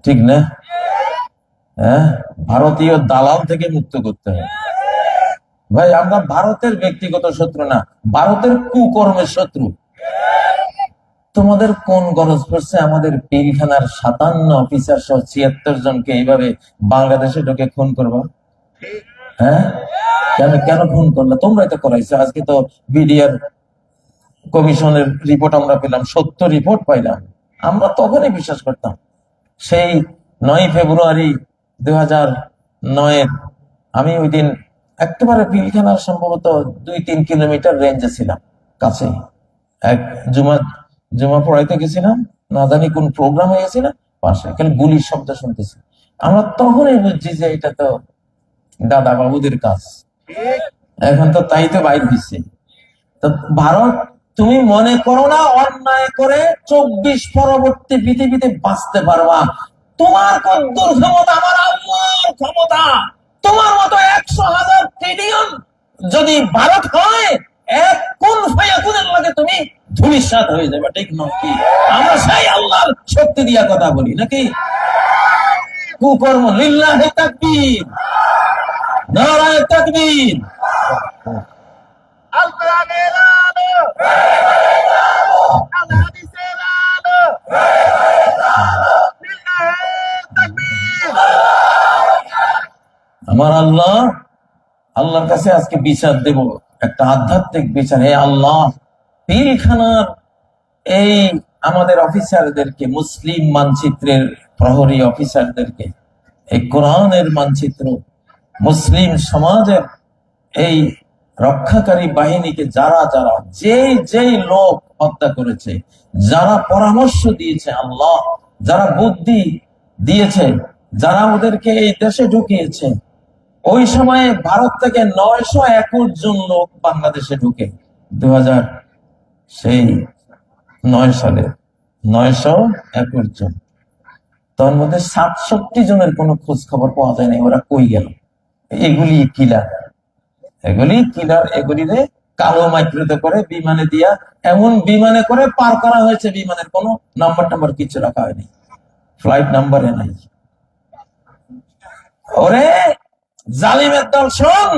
Speaker 1: ঠিক না? হ্যাঁ, ভারতীয় দালাল থেকে মুক্ত করতে হবে। ভাই, আমরা ভারতের ব্যক্তিগত শত্রু না, ভারতের কুকর্মের শত্রু। তোমাদের কোন গরজ পড়ছে আমাদের পিলখানার 57 অফিসার সহ 76 জনকে এইভাবে বাংলাদেশে ঢুকে খুন করবা? হ্যাঁ, কেন কেন খুন করলে? তোমরাই তো করাইছো। আজকে তো বিডিআর কমিশনের রিপোর্ট আমরা পেলাম, সত্য রিপোর্ট পাইলাম। আমরা তখনই বিশ্বাস করতাম। সেই 9 ফেব্রুয়ারি 2009 আমি ওই দিন একেবারে পিলখানার সম্ভবত 2-3 কিলোমিটার রেঞ্জে ছিলাম, কাছে। এক জুমা পড়াইতে গেছিলাম, না জানি কোন প্রোগ্রামে গেছিলাম, পাশে খালি গুলির শব্দ শুনতেছি। আমরা তখনই বুঝছি যে এটা তো দাদা বাবুদের কাজ। এখন তো তাই তো বাইর দিচ্ছে। তো ভারত, তুমি মনে করো না অন্যায় করে 24 পরবর্তী পৃথিবীতে বাঁচতে পারবা? তোমার কদ্দুর ক্ষমতা, আমার আল্লাহর ক্ষমতা। তোমার মতো 100,000 ট্রিলিয়ন যদি ভারত হয়, এক কোন ফায়াকুনের লাগে তুমি ধূলিসাৎ হয়ে যাবে, ঠিক নাকি? আমরা সেই আল্লাহর শক্তি দিয়া কথা বলি নাকি? কুকর্ম লিল্লাহি তাকবীর, নারায়ে তাকবীর। আমার আল্লাহর কাছে আজকে বিচার দেব, একটা আধ্যাত্মিক বিচার। হে আল্লাহ, পিলখানার এই আমাদের অফিসারদেরকে, মুসলিম মানচিত্রের প্রহরী অফিসারদেরকে, এই কোরআনের মানচিত্র, মুসলিম সমাজের এই রক্ষাকারী বাহিনীকে যারা যারা যেই লোক হত্যা করেছে, যারা পরামর্শ দিয়েছে আল্লাহ, যারা বুদ্ধি দিয়েছে, যারা ওদেরকে এই দেশে ঢুকিয়েছে, ওই সময়ে ভারত থেকে 921 জন লোক বাংলাদেশে ঢুকে 2009 সালে 921 জন। তার মধ্যে 67 জনের কোনো খোঁজ খবর পাওয়া যায় না, ওরা কই গেল? এগুলি কিলার, এগুলিরে কালো মাইক্রোতে করে বিমানে দিয়া, এমন বিমানে করে পার করা হয়েছে, বিমানের কোনো নাম্বার কিছু রাখা হয়নি, ফ্লাইট নাম্বারে নাই। ওরে জালিমের দল, শোন,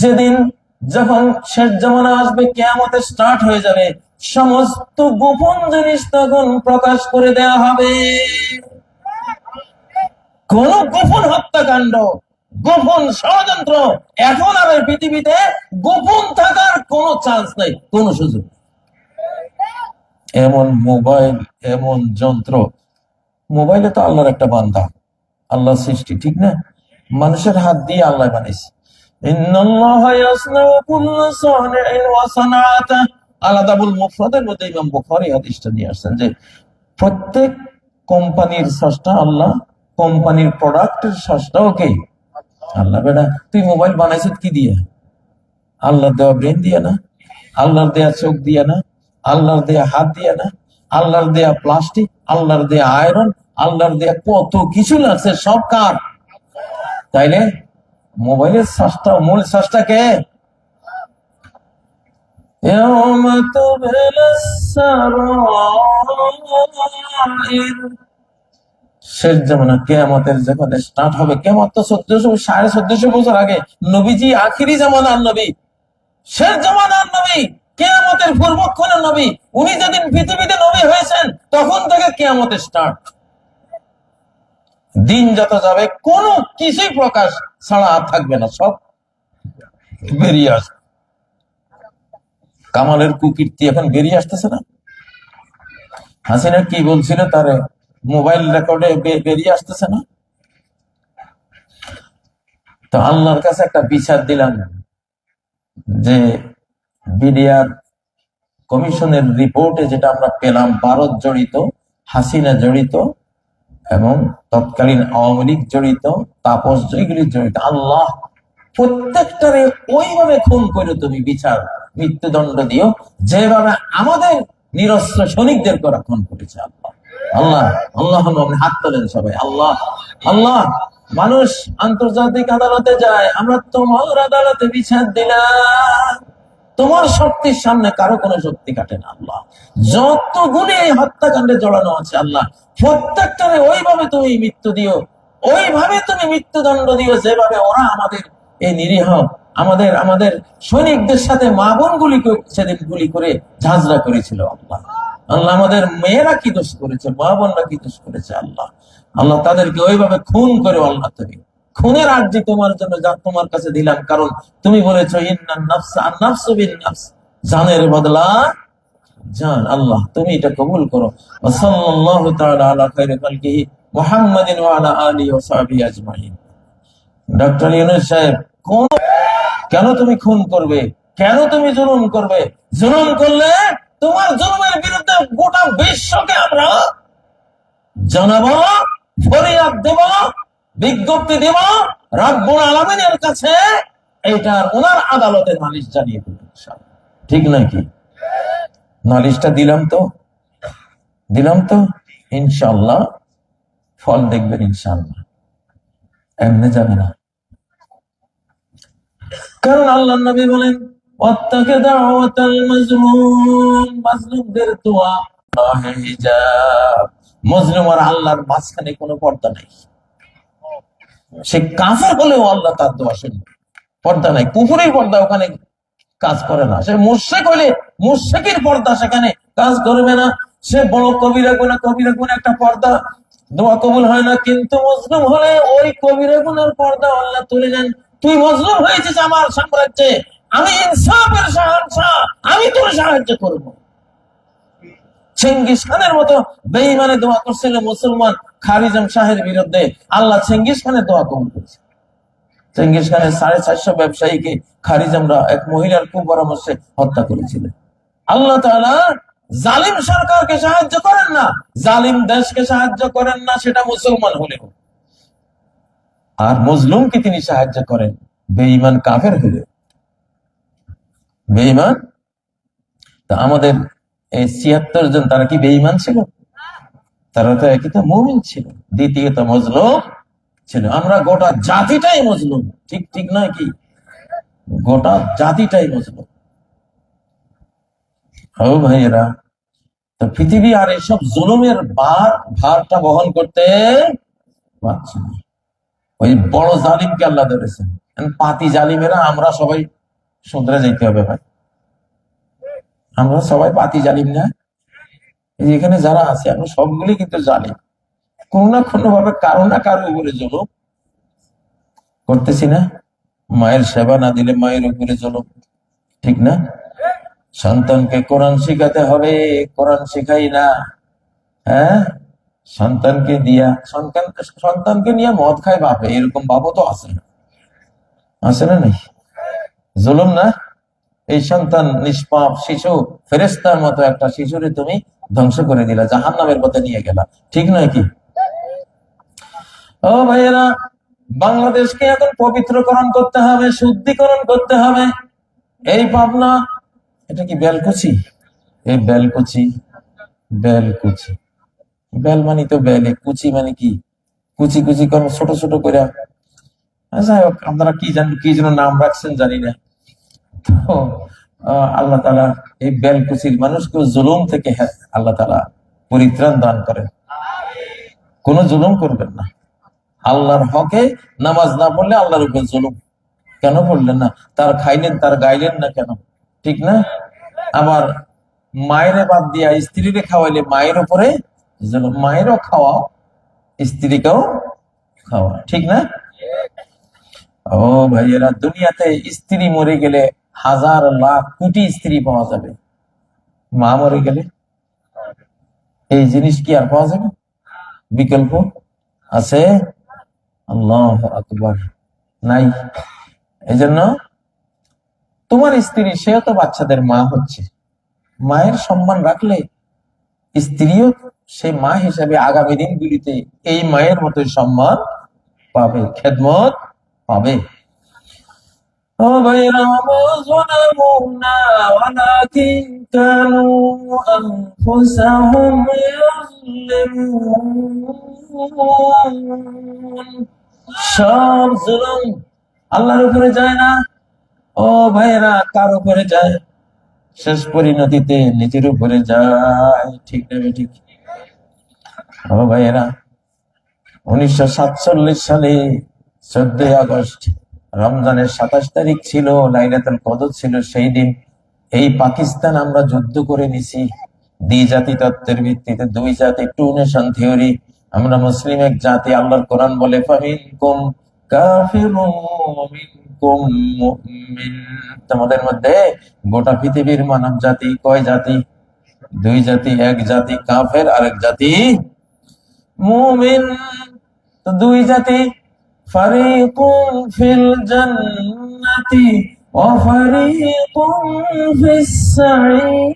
Speaker 1: যেদিন যখন শেষ জামানা আসবে, কিয়ামতের স্টার্ট হয়ে যাবে, সমস্ত গোপন জিনিস তখন প্রকাশ করে দেয়া হবে। কোন গোপন হত্যাকাণ্ড, গোপন ষড়যন্ত্র এখন আর এই পৃথিবীতে গোপন থাকার কোন চান্স নাই, কোন সুযোগ। এমন মোবাইল, এমন যন্ত্র, মোবাইলে তো আল্লাহর একটা বান্দা, আল্লাহ সৃষ্টি, ঠিক না? মানুষের হাত দিয়ে আল্লাহ বানাইছে। আলাদাবুল মুফরাদের মধ্যে ইমাম বুখারী হাদিসটা নিয়ে আসছেন যে প্রত্যেক কোম্পানির স্রষ্টা আল্লাহ, কোম্পানির প্রোডাক্টের স্রষ্টাও কে? আল্লাহ। বেটা, তুই মোবাইল বানাইছিস কি দিয়ে? আল্লাহর দেওয়া ব্রেন দিয়ে না, আল্লাহর দেয়া চোখ দিয়ে না, আল্লাহর দেয়া হাত দিয়ে না, আল্লাহর দেয়া প্লাস্টিক, আল্লাহর দেয়া আয়রন, আল্লাহর দেয়া কত কিছু লাগছে, সব কার? তাইলে মোবাইলের স্রষ্টা, মূল স্রষ্টা কে? শেষ জামানা, কিয়ামতের যখন স্টার্ট হবে, কিয়ামত তো 1400-1450 বছর আগে। নবীজি আখিরি জামানার নবী, শেষ জামানার নবী, কিয়ামতের পূর্বক্ষণের নবী। উনি যেদিন পৃথিবীতে নবী হয়েছেন, তখন থেকে কিয়ামতের স্টার্ট। দিন যত যাবে কোনো কিছুই প্রকাশ ছাড়া আর থাকবে না, সব বেরিয়ে আসবে। কামালের কুকীর্তি এখন বেরিয়ে আসতেছে না? হাসিনা কি বলছিল তারে মোবাইল রেকর্ডে বেরিয়ে আসতেছে না? তো আল্লাহর কাছে একটা বিচার দিলাম যে বিডিআর কমিশনের রিপোর্টে যেটা আমরা পেলাম, ভারত জড়িত, হাসিনা জড়িত, এবং তৎকালীন আওয়ামী লীগ জড়িত, তাপস এগুলি জড়িত। আল্লাহ প্রত্যেকটারে ওইভাবে খুন করে তুমি বিচার, মৃত্যুদণ্ড দিও, যেভাবে আমাদের নিরস্ত্র সৈনিকদের করা খুন করেছে। আল্লাহ আল্লাহ আল্লাহ, হাত তোলেন সবাই। আল্লাহ আল্লাহ। মানুষ আন্তর্জাতিক আদালতে যায়, আমরা তোমার আদালতে বিচার দিলাম, তোমার শক্তির সামনে কারো কোনো শক্তি কাটে না। আল্লাহ, যতগুলি এই হত্যাকাণ্ডে জড়ানো আছে, আল্লাহ প্রত্যেকটারে ওইভাবে তুমি মৃত্যু দিও, ওইভাবে তুমি মৃত্যুদণ্ড দিও, যেভাবে ওরা আমাদের এই নিরীহ আমাদের আমাদের সৈনিকদের সাথে মা বোন সেদিন গুলি করে ঝাঁঝরা করেছিল আল্লাহ। আল্লাহ আমাদের মেয়েরা কি দোষ করেছে, মা বোনরা কি দোষ করেছে আল্লাহ। আল্লাহ তাদেরকে ওইভাবে খুন করে, আল্লাহ তুমি খুনের আর্জি তোমার জন্য যা তোমার কাছে দিলাম, কারণ তুমি বলেছো ইন্নান নাফসা আন নাফসু বিন নাফস, জানের বদলা জান। আল্লাহ তুমি এটা কবুল করো। সাল্লাল্লাহু তাআলা আলা খায়রি খালকিহি মুহাম্মাদিন ওয়া আলা আলিহি ওয়া সাহবিহি আজমাইন। ডক্টর ইউনূস সাহেব, কেন তুমি খুন করবে, কেন তুমি জুলুম করবে? জুলুম করলে তোমার জুলুমের বিরুদ্ধে গোটা বিশ্বকে আমরা জানাবো, ফরিয়াদ দেব, বিজ্ঞপ্তি দেব রাব্বুল আলামিনের কাছে, এইটার ওনার আদালতে নালিশ জানিয়ে দেব। ঠিক নাকি? নালিশটা দিলাম তো ইনশাআল্লাহ ফল দেখবেন ইনশাআল্লাহ, এমনি যাবে না। কারণ আল্লাহ নবী বলেন ওয়াত্তাকি দাওয়াতাল মাজলুম, মাজলুমদের দোয়া হিজাব। মাজলুম আর আল্লাহর মাঝখানে কোনো পর্দা নাই। সে কাফের হলেও আল্লাহ তার দোয়া শুনবে, পর্দা নাই। কুফরের পর্দা ওখানে কাজ করে না। সে মুশরিক হলে মুশরিকের পর্দা সেখানে কাজ করবে না। সে বড় কবিরা গুনাহ একটা পর্দা, দোয়া কবুল হয় না। কিন্তু মাজলুম হলে ওই কবিরা গুনার পর্দা আল্লাহ তুলে নেন। তুই মাজলুম হয়েছিস আমার সাম্রাজ্যে, আমি ইনসাফের শাহনশাহ, আমি তোর সাহায্য করব। চেঙ্গিস খানের মতো বেঈমানে দোয়া করছিল মুসলমান খারিজম শাহের বিরুদ্ধে, আল্লাহ চেঙ্গিস খানের দোয়া কবুল করেছে। চেঙ্গিস খানের 450 ব্যবসায়ীকে খারিজমরা এক মহিলার কুপরামর্শে হত্যা করেছিলেন। আল্লাহ তাআলা জালিম সরকারকে সাহায্য করেন না, জালিম দেশকে সাহায্য করেন না, সেটা মুসলমান হলেও। আর মজলুমকে তিনি সাহায্য করেন বেঈমান কাফের হলেও। বেঈমান তা আমাদের এই 76 জন, তারা কি বেঈমান ছিল? তারা তো একই তো মুমিন ছিল, দ্বিতীয়ত মজলুম ছিল। আমরা গোটা জাতিটাই মজলুম, ঠিক নয় কি? গোটা জাতিটাই মজলুম। ও ভাইয়েরা, তো পৃথিবী আর এসব জুলুমের ভারটা বহন করতে পারছে না। ওই বড় জালিমকে আল্লাহ ধরেছেন, পাতি জালিমেরা আমরা সবাই শুধরে যাইতে হবে ভাই। আমরা সবাই পাতি জালিম না? এখানে যারা আছে আমরা সবগুলি কিন্তু জালিম, কোন না কোন ভাবে কারো না কারো উপরে জুলুম করতেছি না। মায়ের সেবা না দিলে মায়ের উপরে জুলুম, ঠিক না? সন্তানকে কোরআন শিখাতে হবে, কোরআন শিখাই না। হ্যাঁ, সন্তানকে সন্তানকে নিয়ে মদ খায় বাপে, এরকম বাপও তো আছে না নাই? জুলুম না? এই সন্তান নিষ্পাপ শিশু, ফেরেশতার মতো একটা শিশুরে তুমি ধ্বংস করে দিলা, জাহান্নামের পথে নিয়ে গেলা, ঠিক নয় কি? ও ভাইয়েরা, বাংলাদেশকে এখন পবিত্রকরণ করতে হবে, শুদ্ধিকরণ করতে হবে। এই পাবনা, এটা কি বেলকুচি? এই বেলকুচি বেল মানে তো বেলে, কুচি মানে কি? কুচি কর্ম ছোট ছোট করে। যাই হোক, আপনারা কি যেন নাম রাখছেন জানি না। তো আল্লাহ তাআলা এই বেলকুচির মানুষকে জুলুম থেকে আল্লাহ তাআলা পরিত্রাণ দান করেন। কোন জুলুম করবেন না। আল্লাহর হকে নামাজ না পড়লে আল্লাহর উপর জুলুম কেন পড়লেন না? তার খাইলেন, তার গাইলেন না কেন? ঠিক না? আবার মায়েরে বাদ দিয়া স্ত্রীরে খাওয়াইলে মায়ের উপরে জুলুম। মায়েরও খাওয়াও, স্ত্রীকেও খাওয়া, ঠিক না? ও ভাইয়েরা, দুনিয়াতে স্ত্রী মরে গেলে হাজার লাখ কোটি স্ত্রী পাওয়া যাবে, মা মরে গেলে এই জিনিস কি আর পাওয়া যাবে? বিকল্প আছে? আল্লাহু আকবার, নাই। এজন্য তোমার স্ত্রী, সেও তো বাচ্চাদের মা হচ্ছে। মায়ের সম্মান রাখলে স্ত্রীও সে মা হিসাবে আগামী দিনগুলিতে এই মায়ের মতো সম্মান পাবে, খেদমত পাবে। ও ভাইরা, যালামুনা ওয়ালাকিন কানু আনফুসাহুম ইয়াযলিমুন। সব জুলুম আল্লাহর উপরে যায় না। ও ভাইরা, কার উপরে যায়? শেষ পরিণতিতে নিজের উপরে যায়, ঠিক না? ঠিক। ও ভাইয়েরা, 1947 সালে 14 আগস্ট রমজানের 27 তারিখ ছিল, লাইলাতুল কদর ছিল সেই দিন। এই পাকিস্তান আমরা যুদ্ধ করে নিছি দ্বিজাতি তত্ত্বের ভিত্তিতে, দুই জাতি, টু নেশন থিওরি। আমরা মুসলিম এক জাতি। আল্লাহর কোরআন বলে ফামিনকুম কাফিরুন ওয়া মিনকুম মুমিন। তোমাদের মধ্যে গোটা পৃথিবীর মানব জাতি কয় জাতি? দুই জাতি, এক জাতি কাফের আর এক জাতি মুমিন। তো দুই জাতি, ফারিকুন ফিল জান্নাতি ওয়া ফারিকুন ফিস সাঈর।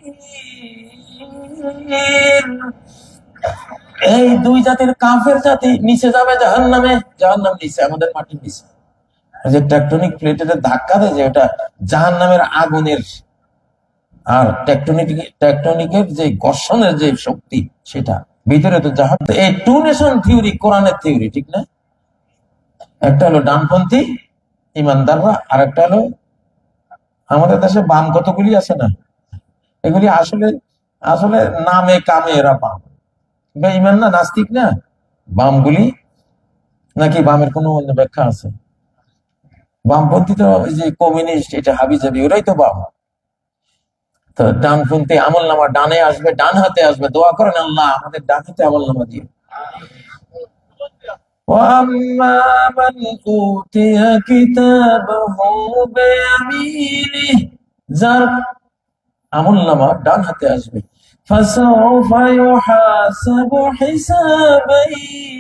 Speaker 1: এই দুই জাতির কাফের জাতি নিচে যাবে জাহান্নামে, জাহান্নাম নিচে, আমাদের মাটির নিচে। যে টেকটনিক প্লেটের ধাক্কা দেয়, যে ওটা জাহান্নামের আগুনের, আর টেকটনিকের যে ঘর্ষণের যে শক্তি, সেটা ভিতরে তো জাহান্নাম। এই টু নেশন থিওরি কোরআনের থিওরি, ঠিক না? একটা হলো ডানপন্থী ইমানদাররা, আর একটা হলো আমাদের দেশে বাম কতগুলি আছে না, এগুলি আসলে আসলে নামে কামে এরা বাম, বেঈমান না, নাস্তিক না, বামগুলি। নাকি বামের কোনো অন্য ব্যাখ্যা আছে? বামপন্থী তো ওই যে কমিউনিস্ট, এটা হাবিজাবি, ওরাই তো বাম। তো ডানপন্থী আমল নামা ডানে আসবে, ডান হাতে আসবে। দোয়া করেন আল্লাহ আমাদের ডান হাতে আমল নামা দিয়ে। وَأَمَّا مَنْ أُوتِيَ كِتَابَهُ بِيَمِينِهِ, যার আমলনামা ডান হাতে আসবে, فَسَوْفَ يُحَاسَبُ حِسَابًا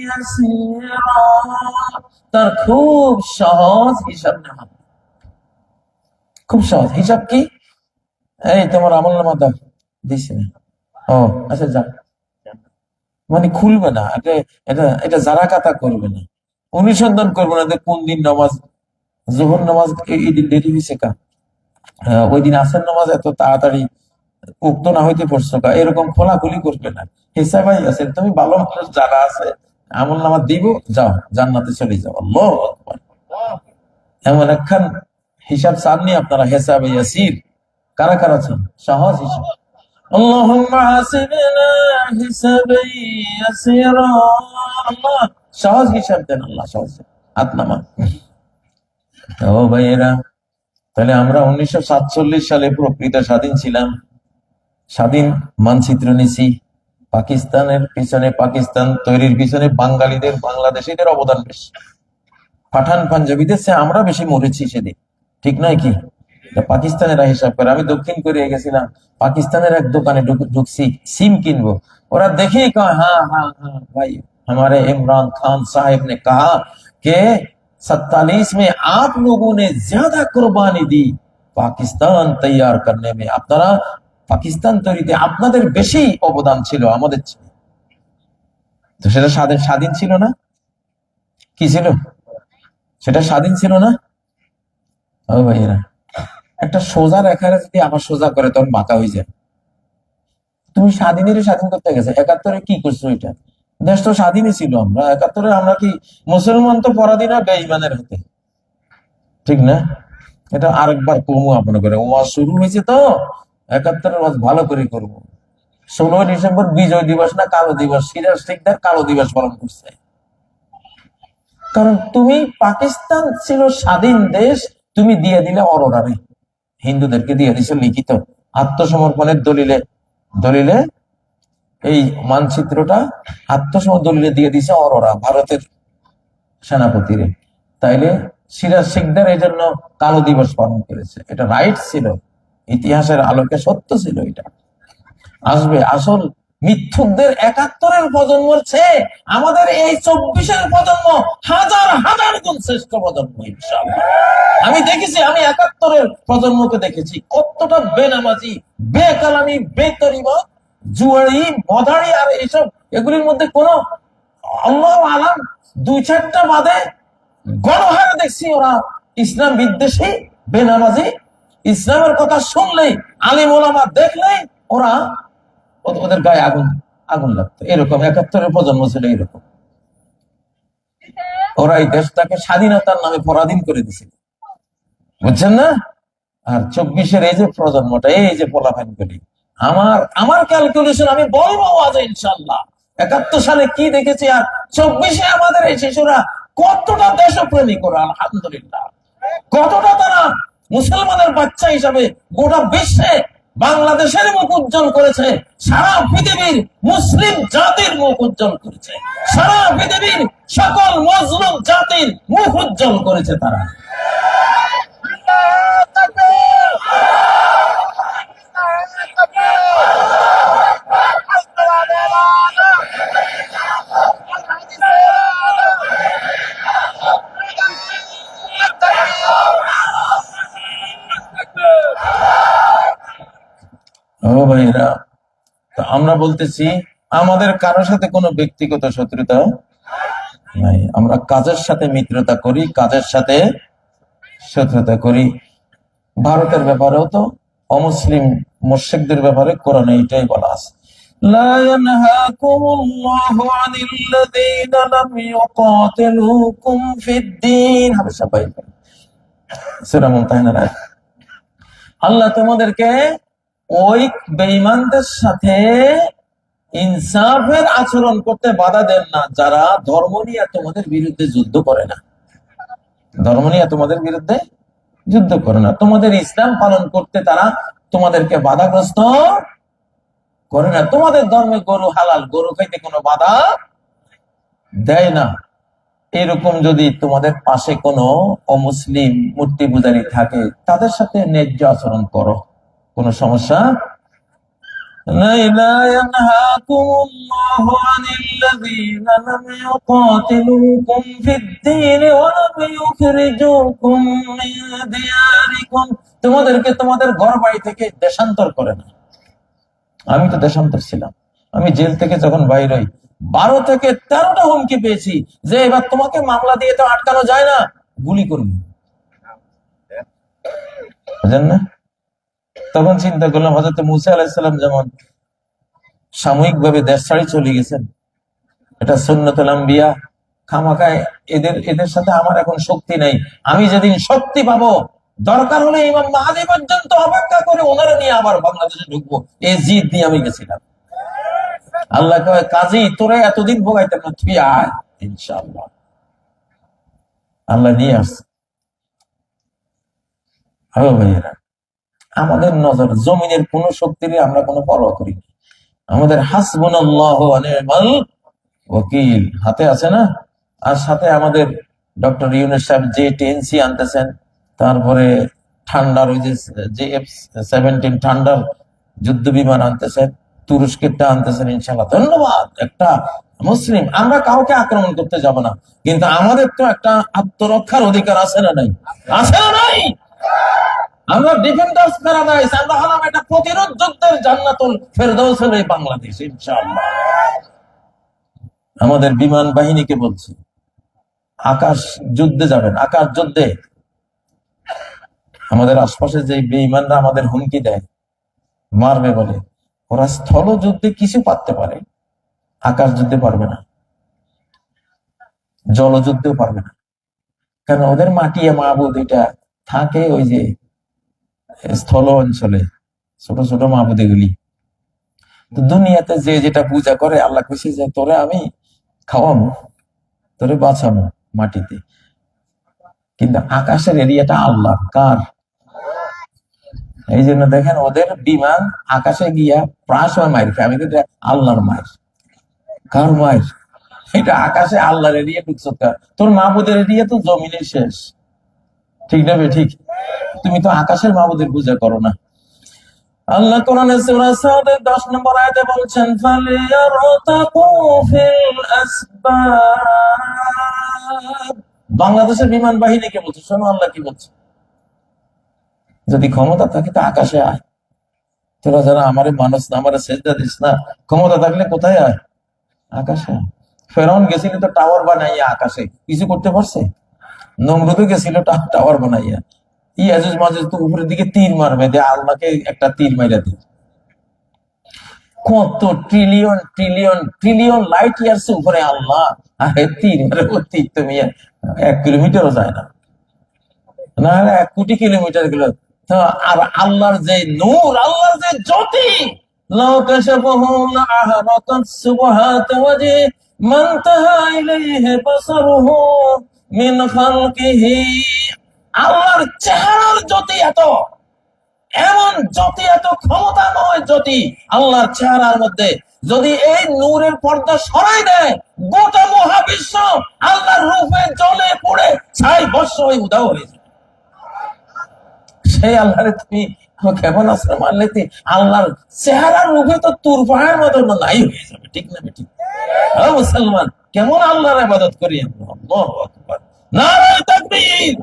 Speaker 1: يَسِيرًا, তার খুব সহজ হিসাব নেওয়া। খুব সহজ হিসাব কি? এই তোমার আমলনামা দাও, দিছি না, ও আচ্ছা যা, মানে খুলবে না এটা, এটা যারা কাতা করবে না, অনুসন্ধান করবে না যে কোন দিন নামাজ, জোহর নামাজ এই দিন দেরি হয়েছে কা, ওই দিন আসর নামাজ এত তাড়াতাড়ি উক্ত না হইতে পড়ছো কা, এরকম খোলাখুলি করবে না। হিসাবাই আছে, তুমি ভালো মানুষ যারা আছে আমল নামা দিব, যাও জান্নাতে চলে যাও। আল্লাহু আকবার। এমন একখান হিসাব চাননি আপনারা, হিসাবে ইয়াসির। কারা কারা চান সহজ হিসাব? আল্লাহুম্মা হাসিবনা হিসাবান ইয়াসিরা, আল্লাহ সহজ হিসাব দেন, আল্লাহ সহজ। হাত নামান। ও ভাইয়েরা, তাহলে আমরা 1947 সালে প্রকৃত স্বাধীন ছিলাম, স্বাধীন মানচিত্র নিছি। পাকিস্তানের পিছনে, পাকিস্তান তৈরির পিছনে বাঙালিদের, বাংলাদেশিদের অবদান বেশি। পাঠান পাঞ্জাবিদের চেয়ে আমরা বেশি মরেছি সেদিন, ঠিক নয় কি? পাকিস্তানেরা হিসাব করে। আমি দক্ষিণ কোরিয়া গেছিলাম, পাকিস্তানের এক দোকানে ঢুকছি সিম কিনবো, ওরা দেখেই কয় হ্যাঁ হ্যাঁ হ্যাঁ ভাই, हमारे इमरान खान साहब ने कहा कि 47 में आप लोगों ने ज्यादा कुर्बानी दी पाकिस्तान तैयार करने में, আপনারা পাকিস্তান তৈরিতে আপনাদের বেশি অবদান ছিল আমাদের চেয়ে। তো সেটা স্বাধীন ছিল না? কি ছিল সেটা? স্বাধীন ছিল না? ও ভাইয়েরা, একটা সোজা রেখারে যদি আমার সোজা করে তখন বাঁকা হয়ে যায়। তুমি স্বাধীন করতে গেছে, 71-এ কি করছো? এটা দেশ তো স্বাধীনই ছিল। আমরা 71-এ আমরা কি মুসলমান তো পরাধীন বেঈমানের হাতে, ঠিক না? এটা আরেকবার কমু আপনার করে, ওয়াজ শুরু হয়েছে তো 71-এর ওয়াজ ভালো করে করবো। 16 ডিসেম্বর বিজয় দিবস না কালো দিবস, সিরাজ ঠিকদার কালো দিবস পালন করছে। কারণ তুমি, পাকিস্তান ছিল স্বাধীন দেশ, তুমি দিয়ে দিলে অরোরারে, হিন্দুদেরকে দিয়ে দিছে লিখিত আত্মসমর্পণের দলিলে, দলিলে এই মানচিত্রটা আত্মসমর্পণ দলিলে দিয়ে দিছে অরোরা, ভারতের সেনাপতিরে। তাইলে সিরাজ শিকদার এই জন্য কালো দিবস পালন করেছে। এটা রাইট ছিল, ইতিহাসের আলোকে সত্য ছিল। এটা আসবে। আসল মিথ্যুকদের 71-এর প্রজন্মের চেয়ে আমাদের এই 24-এর প্রজন্ম হাজার হাজার গুণ শ্রেষ্ঠ প্রজন্ম ইনশাআল্লাহ। আমি দেখেছি, আমি 71-এর প্রজন্মকে দেখেছি কতটা বেনামাজি, বেকালামি, বেতরিমত, জুয়ারি, মদারি আর এইসব, এগুলির মধ্যে কোন আল্লাহু আলাম 2-4টা বাদে গণহারে দেখছি ওরা ইসলাম বিদ্বেষী, বেনামাজি। ইসলামের কথা শুনলেই, আলিম ওলামা দেখলেই ওরা, ওদের গায়ে আগুন লাগতো। এরকম 71-এর প্রজন্ম ছিল এরকম। ওরা এই দেশটাকে স্বাধীনতার নামে পরাধীন করে দিছিল, বুঝছেন না? আর 24-এর এই যে প্রজন্মটা, এই যে পোলাপান করি, আমার ক্যালকুলেশন আমি বলবো আজ ইনশাআল্লাহ 71 সালে কি দেখেছি আর 24-এ আমাদের এই শিশুরা কতটা দেশপ্রেমিক ওরা, আলহামদুলিল্লাহ। কতটা তারা মুসলমানের বাচ্চা হিসাবে গোটা বিশ্বে বাংলাদেশের মুখ উজ্জ্বল করেছে, সারা পৃথিবীর মুসলিম জাতির মুখ উজ্জ্বল করেছে, সারা পৃথিবীর সকল মজলুম জাতির মুখ উজ্জ্বল করেছে তারা। ও ভাইরা, তো আমরা বলতেছি আমাদের কারোর সাথে কোনো ব্যক্তিগত শত্রুতা নাই, আমরা কাজের সাথে মিত্রতা করি, কাজের সাথে শত্রুতা করি। ভারতের ব্যাপারেও তো অমুসলিম মুশরিকদের ব্যাপারে কোরআনে এটাই বলা আছে, লা ইয়ানহাকুমুল্লাহু আনিল্লাযীনা লাম ইউকাতিলুকুম ফিদ-দীন। হাবেশা ভাই, সূরা মুমতাহিনার আয়াত। আল্লাহ তোমাদেরকে ওই বেঈমানদের সাথে ইনসাফের আচরণ করতে বাধা দেন না যারা ধর্ম নিয়ে তোমাদের বিরুদ্ধে যুদ্ধ করে না, ধর্ম নিয়ে তোমাদের বিরুদ্ধে যুদ্ধ করে না, তোমাদের ইসলাম পালন করতে তারা তোমাদেরকে বাধাগ্রস্ত করে না, তোমাদের ধর্মে গরু হালাল, গরু খাইতে কোনো বাধা দেয় না। এরকম যদি তোমাদের পাশে কোনো অমুসলিম মূর্তি পূজারী থাকে তাদের সাথে ন্যায্য আচরণ করো, কোনো সমস্যা নাই। লা ইয়ানহাকুমুল্লাহু আনিল্লাযীনা লাম ইউকাতিলুকুম ফিদ-দীন ওয়া লাম ইউখরিজুকুম মিন দিয়ারিকুম। তোমাদেরকে তোমাদের ঘর বাড়ি থেকে দেশান্তর করে না। আমি তো দেশান্তর ছিলাম, আমি জেল থেকে যখন বাইর হই 12 থেকে 13টা হুমকি পেয়েছি যে এবার তোমাকে মামলা দিয়ে তো আটকানো যায় না, গুলি করব, বুঝেন না? তখন চিন্তা করলাম হযরত মূসা আলাইহিস সালাম যেমন সাময়িক ভাবে দেশ ছাড়ি চলে গেছেন, এটা সুন্নাতুল আম্বিয়া, খামাখায় এদের সাথে আমার এখন শক্তি নাই, আমি যেদিন শক্তি পাবো দরকার হলে ইমাম মাহদী পর্যন্ত অপেক্ষা করে ওনারা নিয়ে আবার বাংলাদেশে ঢুকবো, এই জিদ দিয়ে আমি গেছিলাম। আল্লাহ কয় কাজী তোরে এতদিন ভোগাইতাম না, তুই আয় ইনশাআল্লাহ। আল্লাহ নিয়ে আসছে। হবে ভাইয়েরা, আমাদের নজর জমিনের কোন শক্তির আমরা কোনো পরোয়া করি না, আমাদের হাসবুনাল্লাহু ওয়া নি'মাল ওয়াকিল হাতে আছে না। আর সাথে আমাদের ডক্টর ইউনূস সাহেব যে টেনসি আনতেছেন, তারপরে ঠান্ডার ওই যে F-17 ঠান্ডার যুদ্ধ বিমান আনতেছেন, তুরস্কেরটা আনতেছেন, ইনশাআল্লাহ ধন্যবাদ। একটা মুসলিম, আমরা কাউকে আক্রমণ করতে যাব না, কিন্তু আমাদের তো একটা আত্মরক্ষার অধিকার আছে না নাই? আছে না নাই? আমরা ডিফেন্ডার্স প্যারাডাইস, আমরা হলাম একটা প্রতিরোধ যুদ্ধের জান্নাতুল ফেরদাউস হলো এই বাংলাদেশ ইনশাআল্লাহ। আমাদের বিমান বাহিনীকে বলছি আকাশ যুদ্ধে যাবেন, আকাশ যুদ্ধে। আমাদের আশপাশে যে বেঈমানরা আমাদের হুমকি দেয় মারবে বলে, ওরা স্থল যুদ্ধে কিছু পারতে পারে, আকাশ যুদ্ধে পারবে না, জলযুদ্ধেও পারবে না, কারণ ওদের মাটিয়া মাহবুদ এটা থাকে ওই যে স্থল অঞ্চলে, ছোট ছোট মাহবুদ এগুলি। তো দুনিয়াতে যে যেটা পূজা করে, আল্লাহ খুশি যে তোরে আমি খাওয়াবো, তোরে বাঁচাবো মাটিতে, কিন্তু আকাশের এরিয়াটা আল্লাহ কার? এই জন্য দেখেন ওদের বিমান আকাশে গিয়া প্রায় সময় মায়ের খায়, আমি কিন্তু আল্লাহর মায়ের। কার মায়ের? এটা আকাশে আল্লাহর এরিয়া ঢুকছ, তোর মাহবুদের এরিয়া তো জমিনের শেষ, ঠিক না? ঠিক, তুমি তো আকাশের মাহবুদের পূজা করো না। আল্লাহ কোরআনে সূরা সাদের 10 নম্বর আয়াতে বলছেন, ফালিয়ারতাকু ফিল আসবাব। বাংলাদেশের বিমান বাহিনীকে বলছে, শোনো আল্লাহ কি বলছে, যদি ক্ষমতা থাকে তো আকাশে আয়, তোরা যারা আমারে মানুষ না, আমারে সেজদা দিস না, ক্ষমতা থাকলে কোথায় আয়? আকাশে। ফেরাউন গেছিল তো টাওয়ার বানাইয়া আকাশে, কিছু করতে পারছে? নমরুদও গেছিল টাওয়ার বানাইয়া, ইয়াজুজ মাজুজ তো উপরের দিকে তীর মারবে, দে আল্লাহকে একটা তীর মাইরা দে। কত trillion trillion trillion light years উপরে আল্লাহ, আরে তীর মারে, ও তীর তুমি 1 কিলোমিটারও যায় না, না 1 কোটি কিলোমিটার গেল। তো আর আল্লাহর যে নূর, আল্লাহর যে জ্যোতি, লাউ কাশাফাহু লাআহরাকাত সুবহাত ওয়াজি মান তাহা ইলাইহি বাসারুহু মিন খালকিহি আল্লাহর চেহারার জ্যোতি এত, এমন জ্যোতি, এত ক্ষমতা নয় জ্যোতি আল্লাহর চেহারার মধ্যে। যদি এই নূরের পর্দা সরাই দেয়, গোটা মহাবিশ্ব আল্লাহর রূপে জ্বলে পড়ে ছাই ভস্ম হয়ে উধাও হয়ে যাবে। সেই আল্লাহরে তুমি কেমন আছো মানলে আল্লাহর চেহারার রূপে তো তুর পাহাড়ের মতো নাই হয়ে যাবে, ঠিক না ঠিক? মুসলমান কেমন আল্লাহর ইবাদত করি আমরা। আল্লাহু আকবার, নারায়ে তাকবীর।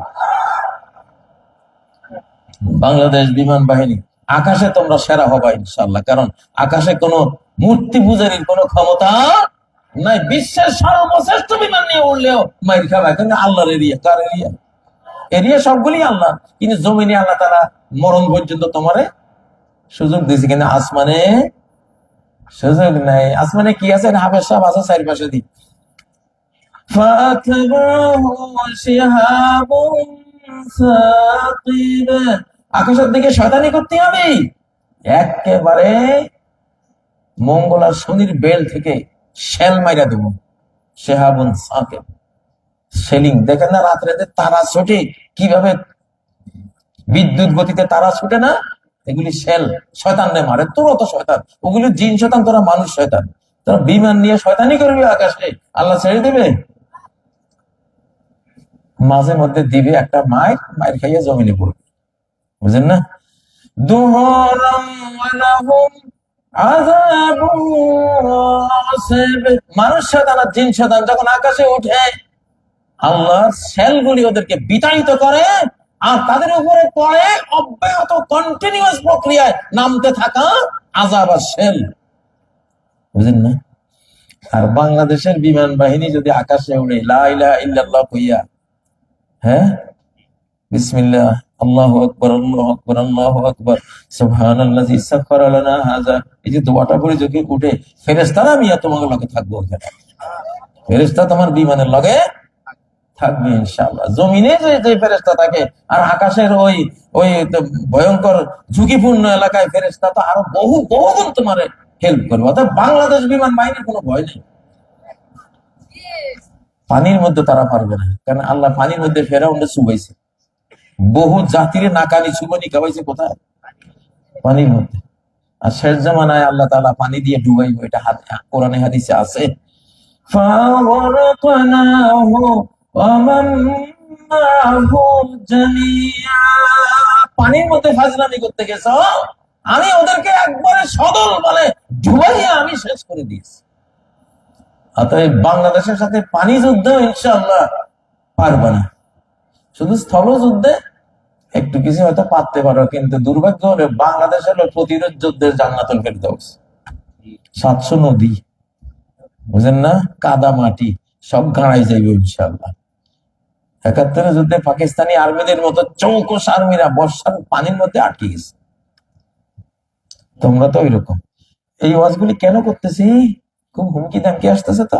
Speaker 1: বাংলাদেশ বিমান বাহিনী, আকাশে তোমরা সেরা হবা ইনশাআল্লাহ, কারণ আকাশে কোনো মূর্তি পূজারীর কোনো ক্ষমতা নাই। বিশ্বের সর্বশ্রেষ্ঠ বিমান নিয়ে উঠলেও মাইর খাবে, কিন্তু আল্লাহর এরিয়া। কার এরিয়া? এরিয়া সবগুলি আল্লাহ, কিন্তু জমিনে আল্লাহ তাআলা মরণ পর্যন্ত তোমারে সুযোগ দিয়েছে, কিন্তু আসমানে সুযোগ নাই। আসমানে কি আছে? হাফেজ সাহেব আছে চারিপাশে দিই। আকাশের দিকে শয়তানি করতে হবে একেবারে। মঙ্গল আর শনির বেল থেকে শেল মাইরা দেব। শেহাবুন সাকিব, সেলিং দেখেন না রাত্রে তারা ছোটে কিভাবে, বিদ্যুৎ গতিতে তারা ছুটে না, এগুলি শেল শয়তানরে মারে। তোরা তো শয়তান, ওগুলি জিন শয়তান, তোরা মানুষ শয়তান। তোরা বিমান নিয়ে শয়তানি করবি আকাশে, আল্লাহ ছেড়ে দেবে? মাঝে মধ্যে দিবে একটা মায়ের, মায়ের খাইয়া জমিনে পড়বে, বুঝেন না? মানুষ শয়তান আর জিন শয়তান যখন আকাশে উঠে, আল্লাহর শেলগুলি ওদেরকে বিতাড়িত করে, আর তাদের উপরে পড়ে অব্যাহত কন্টিনিউয়াস প্রক্রিয়ায় নামতে থাকা আযাব আর শেল, বুঝেন না? আর বাংলাদেশের বিমান বাহিনী যদি আকাশে উড়ে লা ইলাহা ইল্লাল্লাহ কইয়া, হ্যাঁ, বিসমিল্লাহ, আল্লাহু আকবার, আল্লাহু আকবার, আল্লাহু আকবার, সুবহানাল্লাযী সাখখারা লানা হাযা, এই যে দোয়াটা পড়ে যদি উঠে, ফেরেশতারা মিয়া তোমার লগে থাকবো ওখানে। ফেরেশতা তোমার বিমানের লগে থাকবে ইনশাআল্লাহ। জমিনে যে ফেরেশতা থাকে, আর আকাশের ওই ওই ভয়ঙ্কর ঝুঁকিপূর্ণ এলাকায় ফেরেশতা তো আরো বহুগুণ তোমার হেল্প করবে। অর্থাৎ বাংলাদেশ বিমান বাহিনীর কোনো ভয় নেই। পানির মধ্যে তারা পারবে না, কারণ আল্লাহ পানির মধ্যে ফেরাউনকে চুবাইছে, বহু জাতির নাকানি চুবানি খাওয়াইছে। কোথায়? পানির মধ্যে। আর শেষ জামানায় আল্লাহ তাআলা পানি দিয়ে ডুবাইব, এটা কোরআনে হাদিসে আছে। পানির মধ্যে ফাজলামি করতে গেছ, আমি ওদেরকে একবারে সদল বলে ডুবাইয়া আমি শেষ করে দিয়েছি। অতএব বাংলাদেশের সাথে পানি যুদ্ধ ইনশাআল্লাহ পারবে না। শুধু স্থল যুদ্ধে একটু কিছু হয়তো পারতে পারো, কিন্তু দুর্ভাগ্য হলে বাংলাদেশ হলো প্রতিরোধ যুদ্ধের জান্নাতুল ফেরদাউস। 700 নদী, বুঝেন না, কাদা মাটি সব গাড়াই যাইবে ইনশাআল্লাহ। ৭১ যুদ্ধে পাকিস্তানি আর্মিদের মতো চৌকস আর্মিরা বর্ষার পানির মধ্যে আটকে গেছে। তোমরা তো ওইরকম। এই ওয়াজগুলি কেন করতেছি? খুব হুমকি দামকি আসতেছে, তো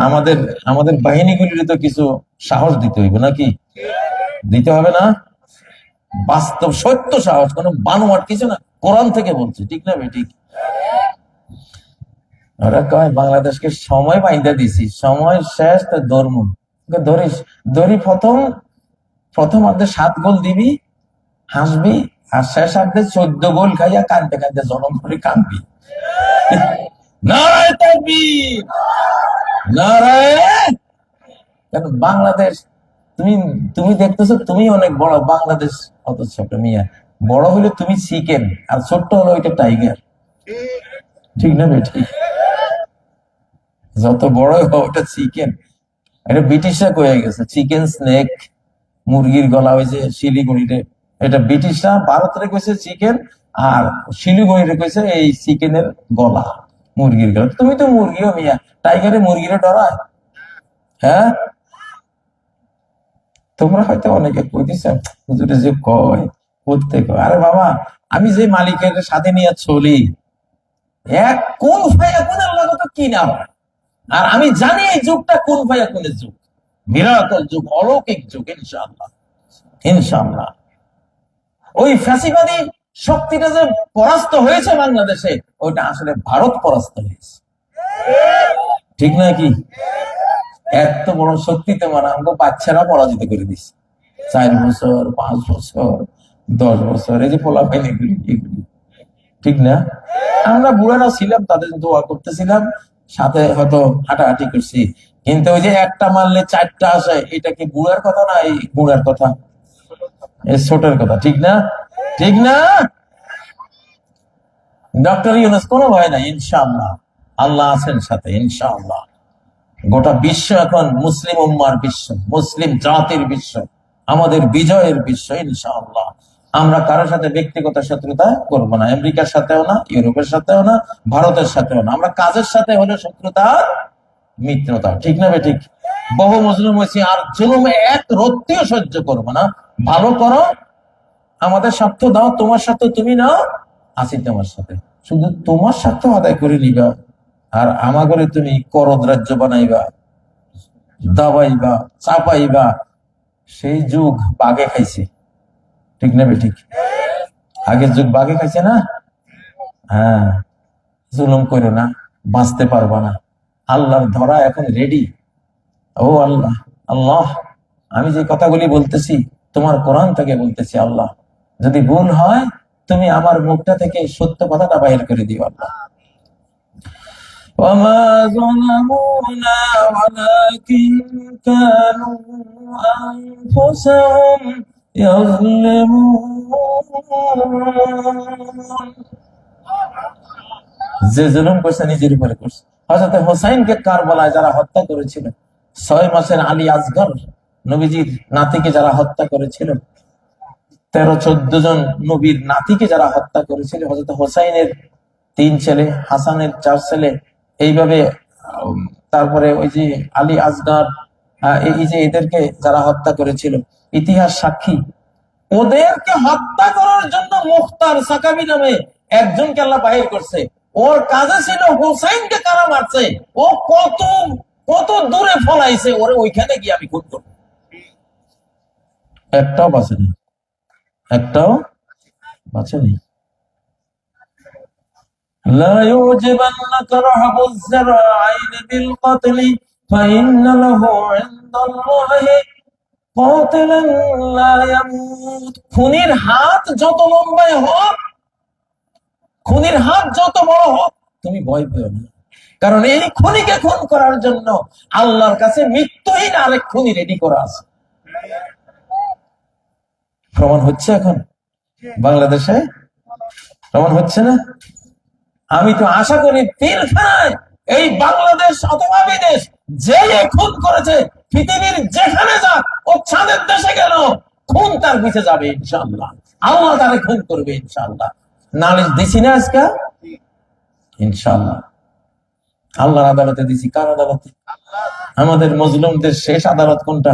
Speaker 1: আমাদের আমাদের বাহিনীগুলির তো কিছু সাহস দিতে হইবে, নাকি? দিতে হবে না? বাস্তব সত্য সাহস, কোনো বানোয়াট কিছু না, কোরআন থেকে বলছে, ঠিক না ঠিক? ওরা কয় বাংলাদেশকে সময় বাইন্দা দিছি, সময় শেষ তো ধর্ম ধরিস ধরি। প্রথম অর্ধে 7 গোল দিবি, হাসবি, আর শেষ অর্ধে 14 গোল খাইয়া কানতে কানতে জনম করে কানবি। নারায়ে তাকবীর, নারায়ে। কারণ বাংলাদেশ, তুমি দেখতেছো তুমি অনেক বড়, বাংলাদেশ অত ছোট। মিয়া বড় হইলে তুমি চিকেন, আর ছোট্ট হলো ওইটা টাইগার, ঠিক না ঠিক? যত বড় ওটা চিকেন। এটা ব্রিটিশরা কয়ে গেছে, চিকেন স্নেক, মুরগির গলা হয়েছে শিলিগুড়িতে। এটা ব্রিটিশরা ভারতের কইছে চিকেন, আর শিলিগুড়িতে কইছে এই চিকেনের গলা, মুরগির গলা। তুমি তো মুরগিও মিয়া, টাইগারে মুরগিরে ডরায়? হ্যাঁ, তোমরা হয়তো অনেকে কইতেছ হুজুরে যে কয় করতে কয়। আরে বাবা, আমি যে মালিকের সাথে নিয়ে চলি, এক কোন ফায়া কোনের লাগে তো কি না হয়। আর আমি জানি এই যুগটা কোন ফায়া কোনের যুগ, মিরাকল যুগ, অলৌকিক যুগ। ইনশাআল্লাহ, ইনশাআল্লাহ। ওই ফ্যাসিবাদী শক্তিটা যে পরাস্ত হয়েছে বাংলাদেশে, ওইটা আসলে ভারত পরাস্ত হয়েছে, ঠিক না কি? এত বড় শক্তি তোমার আমগো বাচ্চারা পরাজিত করে দিচ্ছে। 4 বছর, 5 বছর, 10 বছর, এই যে পোলাপাইন এগুলি এগুলি, ঠিক না? আমরা বুড়ারা ছিলাম, তাদের দোয়া করতেছিলাম, সাথে হয়তো হাঁটাহাঁটি করছি, কিন্তু ওই যে একটা মারলে 4টা আসে, এটা কি বুড়ার কথা না এই বুড়ার কথা, এই ছোটের কথা, ঠিক না? ঠিক না? ডক্টর ইউনূস কোনো ভয় নাই, ইনশাআল্লাহ আল্লাহ আছেন সাথে, ইনশাআল্লাহ। গোটা বিশ্ব এখন মুসলিম উম্মার বিশ্ব, মুসলিম জাতির বিশ্ব, আমাদের বিজয়ের বিশ্ব, ইনশাআল্লাহ। আমরা কারোর সাথে ব্যক্তিগত শত্রুতা করবো না, আমেরিকার সাথেও না, ইউরোপের সাথেও না, ভারতের সাথেও না। আমরা কাজের সাথে হলে শত্রুতা, মিত্রতা, ঠিক না ঠিক? বহু মুসলিম হয়েছি, আর জুলুম এক রত্তিও সহ্য করবো না। ভালো করো, আমাদের স্বার্থ দাও, তোমার স্বার্থ তুমি নাও, আছি তোমার সাথে, শুধু তোমার স্বার্থ আদায় করে নিবা, আর আমাগরে তুমি করদ্রাজ্য বানাইবা, দাবাইবা, চাপাইবা, সেই যুগ বাঘে খাইছে, ঠিক না ঠিক? আগের যুগ বাঘে খাইছে না? হ্যাঁ, জুলুম করো না, বাঁচতে পারবা না। আল্লাহর ধরা এখন রেডি। ও আল্লাহ, আল্লাহ, আমি যে কথাগুলি বলতেছি তোমার কোরআন থেকে বলতেছি, আল্লাহ যদি ভুল হয় তুমি আমার মুখটা থেকে সত্য কথাটা বাহির করে দিও আল্লাহ। وما ظلمونا ولكن كانوا أنفسهم يظلمون। যে জুলুম করছে নিজের উপরে করছে। হযরত হোসাইনকে কারবালায় যারা হত্যা করেছিল, 6 মাসের আলী আসগর নবীজির নাতিকে যারা হত্যা করেছিল, 13-14 জন নবীর নাতিকে যারা হত্যা করেছিল, হযরত হোসাইনের 3 ছেলে, হাসানের 4 ছেলে, এইভাবে তারপরে ওই যে আলী আসগর, এই যে এদেরকে যারা হত্যা করেছিল, ইতিহাস সাক্ষী। ওদেরকে হত্যা করার জন্য মুখতার সাকাবি নামে একজনকে আল্লাহ বাহির করছে। ওর কাজে ছিল হোসাইনকে কারা মারছে, ও কত কত দূরে ফলাইছে, ওরে ওইখানে গিয়ে আমি খুন করবো। একটাও বাঁচেনি, একটাও বাঁচেনি। لا يعجبنك رهب الزراعين بالقتل فإن له عند الله قاتلا لا يموت। খুনির হাত যত লম্বাই হোক, খুনির হাত যত বড় হোক, তুমি ভয় পেও না, কারণ এই খুনিকে খুন করার জন্য আল্লাহর কাছে মৃত্যুহীন আরেক খুনি রেডি করা আছে। প্রমাণ হচ্ছে এখন বাংলাদেশে, প্রমাণ হচ্ছে না? আমি তো আশা করি পিলখানায় এই বাংলাদেশ অথবা বিদেশ যে খুন করেছে, পৃথিবীর যেখানে যাক, ও চাঁদের দেশে গেল, খুন তার পিছে যাবে ইনশাআল্লাহ, আল্লাহ তারে খুন করবে ইনশাআল্লাহ। নালিশ দিছি না আজকে ইনশাআল্লাহ, আল্লাহর আদালতে দিছি। কার আদালতে? আমাদের মজলুমদের শেষ আদালত কোনটা?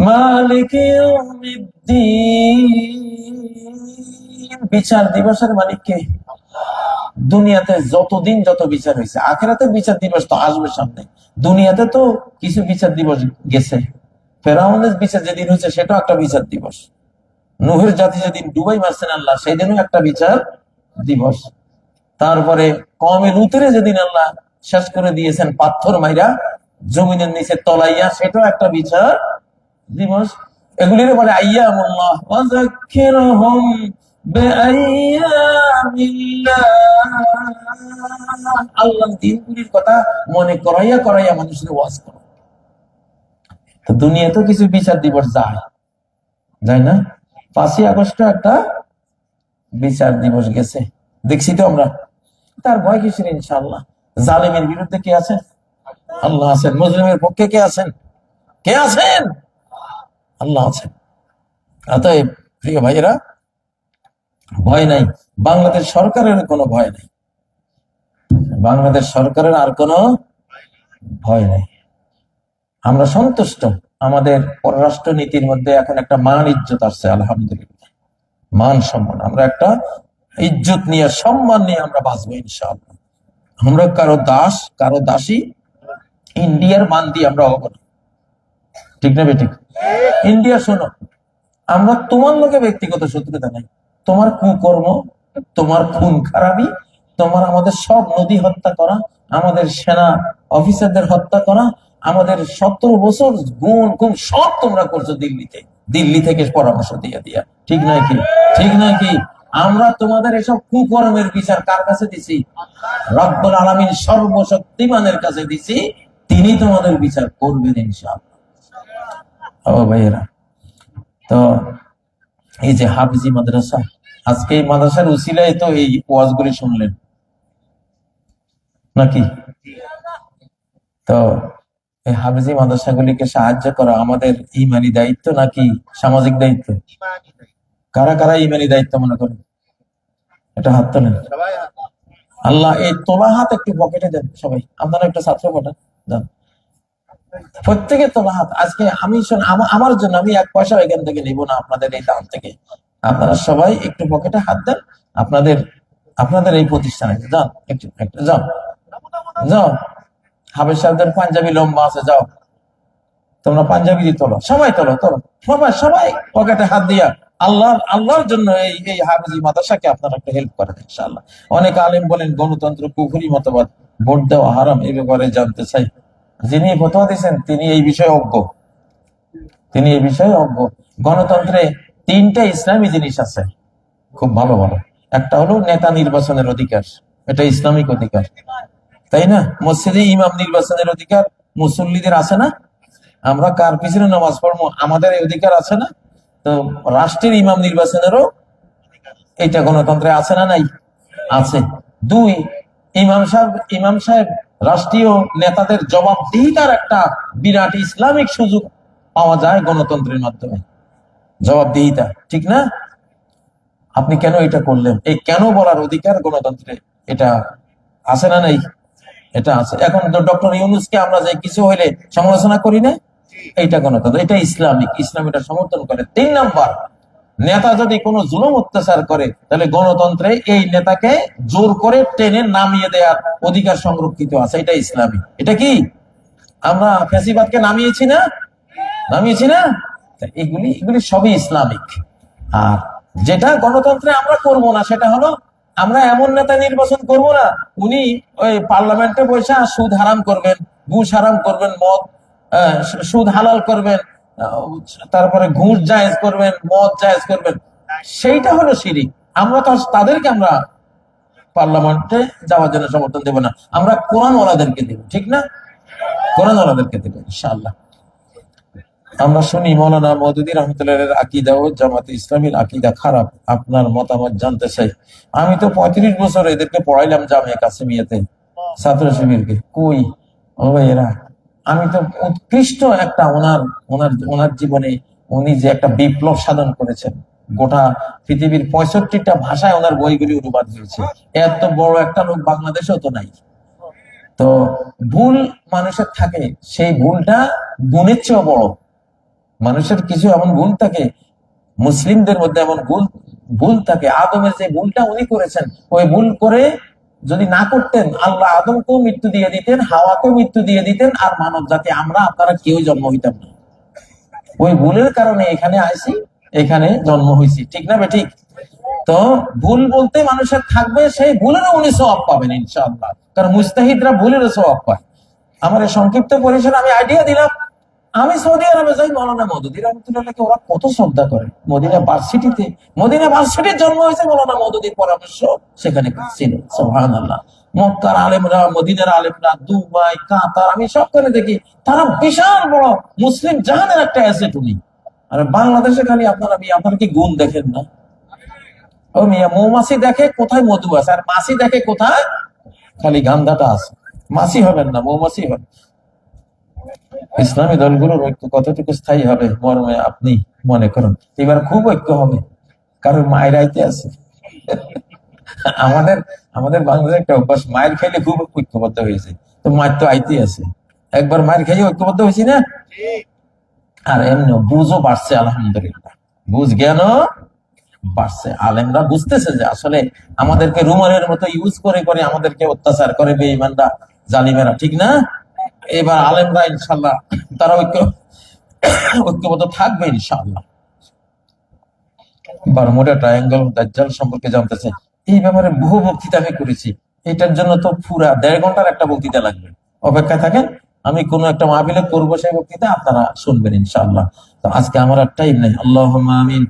Speaker 1: মালিক ইয়াউমিদ্দিন, বিচার দিবসের মালিক কে? দুনিয়াতে যতদিন যত বিচার হয়েছে, আখিরাতের বিচার দিবস তো আসবে সামনে। দুনিয়াতে তো কিছু বিচার দিবস গেছে, ফেরাউনের বিচার যেদিন হয়েছে সেটাও একটা বিচার দিবস, নূহের জাতি যেদিন ডুবাই মারছেন আল্লাহ, সেদিনও একটা বিচার দিবস। তারপরে কওমে লূতের যেদিন আল্লাহ শেষ করে দিয়েছেন পাথর মাইরা জমিনের নিচে তলাইয়া, সেটাও একটা বিচার দিবস। এগুলির বলে আইয়ামুল্লাহ ওয়া যাক্কিরহুম বিআইয়ামিল্লাহ, আল্লাহর দিনগুলির কথা মনে করাইয়া করাইয়া মানুষের ওয়াজ করো। তো দুনিয়াতেও কিছু বিচার দিবস যায়, যায় না? 5ই আগস্ট একটা বিচার দিবস গেছে, দেখছি তো আমরা। তার ভয় কিসের? ইনশাআল্লাহ। জালেমের বিরুদ্ধে কে আছেন? আল্লাহ আছেন। মুসলিমের পক্ষে কে আছেন? কে আছেন? আল্লাহ আছেন। অতএব প্রিয় ভাইয়েরা, ভয় নাই, বাংলাদেশ সরকারের কোনো ভয় নাই, বাংলাদেশ সরকারের আর কোনো ভয় নাই। আমরা সন্তুষ্ট। আমাদের পররাষ্ট্র নীতির মধ্যে এখন একটা মান ইজ্জত আসছে, আলহামদুলিল্লাহ, মান সম্মান। আমরা একটা ইজ্জত নিয়ে, সম্মান নিয়ে আমরা বাঁচবো ইনশাআল্লাহ। আমরা কারো দাস, কারো দাসী, ইন্ডিয়ার মান দিয়ে আমরা হবো না, ঠিক না বেঠিক? ইন্ডিয়া শোনো, আমরা তোমার লোকে ব্যক্তিগত শত্রুতা নাই, তোমার কুকর্ম, তোমার খুন খারাপি, তোমার আমাদের সব নদী হত্যা করা, আমাদের সেনা অফিসারদের হত্যা করা, আমাদের 17 বছর গুম সব তোমরা করছো দিল্লিতে। দিল্লি থেকে পরামর্শ দিয়ে দিয়া, ঠিক নয় কি? ঠিক নয় কি? আমরা তোমাদের এসব কুকর্মের বিচার কার কাছে দিছি? রব্বুল আলামিন সর্বশক্তিমানের কাছে দিছি, তিনি তোমাদের বিচার করবেন ইনশাআল্লাহ। ও ভাইয়েরা, তো এই যে হাফিজি মাদ্রাসা, আজকে এই মাদ্রাসার উসিলায় তো এই ওয়াজগুলি শুনলেন নাকি? তো এই হাফিজি মাদ্রাসাগুলিকে সাহায্য করা আমাদের ইমানি দায়িত্ব নাকি সামাজিক দায়িত্ব? কারা কারা ইমানি দায়িত্ব মনে করেন? এটা হাত তোলেন। আল্লাহ এই তোলা হাত একটু পকেটে দেন সবাই, আপনারা একটা ছাত্র পাঠান, যান প্রত্যেকে তোলা হাত। আজকে আমি আমার জন্য আমি 1 পয়সা এখান থেকে নিব না, আপনাদের এই দাম থেকে। আপনারা সবাই একটু পকেটে হাত দেন, আপনাদের আপনাদের এই প্রতিষ্ঠানে যান, একটু একটু যাও যাও। হাফেজ সাহেবদের পাঞ্জাবি লম্বা আছে, যাও তোমরা পাঞ্জাবি তোলো, সবাই তোলো তোলো, সবাই সবাই পকেটে হাত দিয়া আল্লাহর জন্য এই এই হাফিজি মাদ্রাসাকে আপনারা একটা হেল্প করেন ইনশাআল্লাহ। অনেক আলেম বলেন গণতন্ত্র কুফরি মতবাদ, ভোট দেওয়া হারাম, এই ব্যাপারে জানতে চাই। যিনি ফতোয়া দিয়েছেন তিনি এই বিষয়ে অজ্ঞ, তিনি এই বিষয়ে অজ্ঞ। গণতন্ত্রে 3টা ইসলামী জিনিস আছে, খুব ভালো ভালো। একটা হলো নেতা নির্বাচনের অধিকার, এটা ইসলামিক অধিকার, তাই না? মসজিদে ইমাম নির্বাচনের অধিকার মুসল্লিদের আছে না? আমরা কার পিছনে নামাজ পড়বো আমাদের এই অধিকার আছে না? তো রাষ্ট্রের ইমাম নির্বাচনেরও এটা গণতন্ত্রে আছে না? নাই, আছে। 2, ইমাম সাহেব রাষ্ট্রীয় নেতাদের জবাবদিহিতার একটা বিরাট ইসলামিক সুযোগ পাওয়া যায় গণতন্ত্রের মাধ্যমে, জবাবদিহিতা, ঠিক না? আপনি কেন এটা করলেন, এই কেন বলার অধিকার গণতন্ত্রে এটা আছে না? নাই, এটা আছে। এখন ডক্টর ইউনূসকে আমরা যে কিছু হইলে সমালোচনা করি না, এইটা গণতন্ত্র, এটা ইসলামিক, ইসলাম এটা সমর্থন করে। 3 নাম্বার, নেতা যদি কোনো জুলুম অত্যাচার করে তাহলে গণতন্ত্রে এই নেতাকে জোর করে টেনে নামিয়ে দেওয়ার অধিকার সংরক্ষিত আছে, এটা ইসলামী। এটা কি আমরা ফ্যাসিবাদকে নামিয়েছি না? নামিয়েছি না? এগুলি এগুলি সবই ইসলামিক। আর যেটা গণতন্ত্রে আমরা করব না সেটা হলো আমরা এমন নেতা নির্বাচন করব না উনি ওই পার্লামেন্টে বসে সুদ হারাম করবেন, ঘুষ হারাম করবেন, মদ সুদ হালাল করবেন, তারপরে ঘুষ জায়েজ করবেন, মদ জায়েজ করবেন, সেইটা হলো শিরিক। আমরা তো তাদেরকে আমরা পার্লামেন্টে যাওয়ার জন্য সমর্থন দেব না, আমরা কোরআন ওয়ালাদেরকে দেব, ঠিক না? কোরআন ওয়ালাদেরকে দেব ইনশাআল্লাহ। আমরা শুনি মৌলানা মওদুদী রহমতুল্লাহের আকীদা ও জামাতে ইসলামীর আকীদা খারাপ, আপনার মতামত জানতে চাই। আমি তো 35 বছর এদেরকে পড়াইলাম জামিয়া কাসেমিয়াতে, ছাত্র শিবিরকে। কই ও ভাইয়েরা, আমি তো উৎকৃষ্ট একটা ওনার জীবনে উনি যে একটা বিপ্লব সাধন করেছেন, গোটা পৃথিবীর 65টা ভাষায় ওনার বইগুলি অনুবাদ হয়েছে। এত বড় একটা লোক বাংলাদেশেও তো নাই। তো ভুল মানুষের থাকে, সেই ভুলটা গুণের চেয়েও বড়। মানুষের কিছু এমন ভুল থাকে, মুসলিমদের মধ্যে এমন ভুল থাকে। আদমের যে ভুলটা উনি করেছেন, ওই ভুল করে যদি না করতেন আল্লাহ আদমকেও মৃত্যু দিয়ে দিতেন, হাওয়াকেও মৃত্যু দিয়ে দিতেন, আর মানব জাতি আমরা আপনারা কেউ জন্ম হইতাম না। ওই ভুলের কারণে এখানে আইছি, এখানে জন্ম হয়েছি, ঠিক না বেঠিক? তো ভুল বলতে মানুষের থাকবে, সেই ভুলেরও উনি সওয়াব পাবেন ইনশাআল্লাহ, কারণ মুস্তাহিদরা ভুলেরও সওয়াব পায়। আমার এই সংক্ষিপ্ত পরিসরে আমি আইডিয়া দিলাম। আমি সৌদি আরবে যাই, মৌলানা মওদুদী রহমতুল্লাহকে ওরা কত শ্রদ্ধা করে। মদিনা ভার্সিটির জন্ম হয়েছে, মৌলানা মওদুদীর পরামর্শ সেখানে ছিল। সুবহানাল্লাহ। মক্কার আলেমরা, মদিনার আলেমরা, দুবাই, কাতার, আমি সবখানে দেখি তারা বিশাল বড় মুসলিম জাহানের একটা অ্যাসেট উনি। আর বাংলাদেশে খালি আপনারা কি গুণ দেখেন না? ও মিয়া, মৌমাছি দেখে কোথায় মধু আছে, আর মাছি দেখে কোথায় খালি গান্ধাটা আছে। মাছি হবেন না, মৌমাছি হবেন। ইসলামী দলগুলোর ঐক্য কতটুকু স্থায়ী হবে মর্মে আপনি মনে করেন? এবার খুব ঐক্য হবে, কারণ মায়ের আইতে আছে। আমাদের বাংলাদেশে একটা অভ্যাস, মায়ের খাইলে খুব ঐক্যবদ্ধ হয়েছে। তো মায়ের তো আইতে আছে, একবার মায়ের খাইয়ে ঐক্যবদ্ধ হয়েছি না? আর এমনি বুঝও বাড়ছে, আলহামদুলিল্লাহ, বুঝ জ্ঞানও বাড়ছে। আলেমরা বুঝতেছে যে আসলে আমাদেরকে রুমালের মতো ইউজ করে করে আমাদেরকে অত্যাচার করে বেঈমানরা, জালিমেরা, ঠিক না? এবার আলেমরা ইনশাল্লাহ তারা ঐক্যবদ্ধ থাকবে ইনশাআল্লাহ। বারমুডা ট্রায়াঙ্গল দাজ্জাল সম্পর্কে জানতে চাই। এই ব্যাপারে বহু বক্তৃতা আমি করেছি, এটার জন্য তো পুরা 1.5 ঘন্টার একটা বক্তৃতা লাগবে। অপেক্ষায় থাকেন, আমি কোনো একটা মাহফিলে করবো, সেই বক্তৃতা আপনারা শুনবেন ইনশাআল্লাহ। তো আজকে আমার আর টাইম নেই। আল্লাহুম্মা আমিন।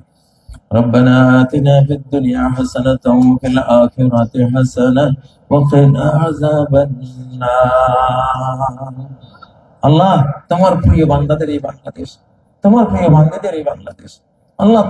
Speaker 1: ربنا آتنا في الدنيا حسنة وفي الآخرة حسنة وقنا عذاب النار। আল্লাহ, তোমার প্রিয় বান্দাদের এই বাংলাদেশ, তোমার প্রিয় বান্দাদের এই বাংলাদেশ, আল্লাহ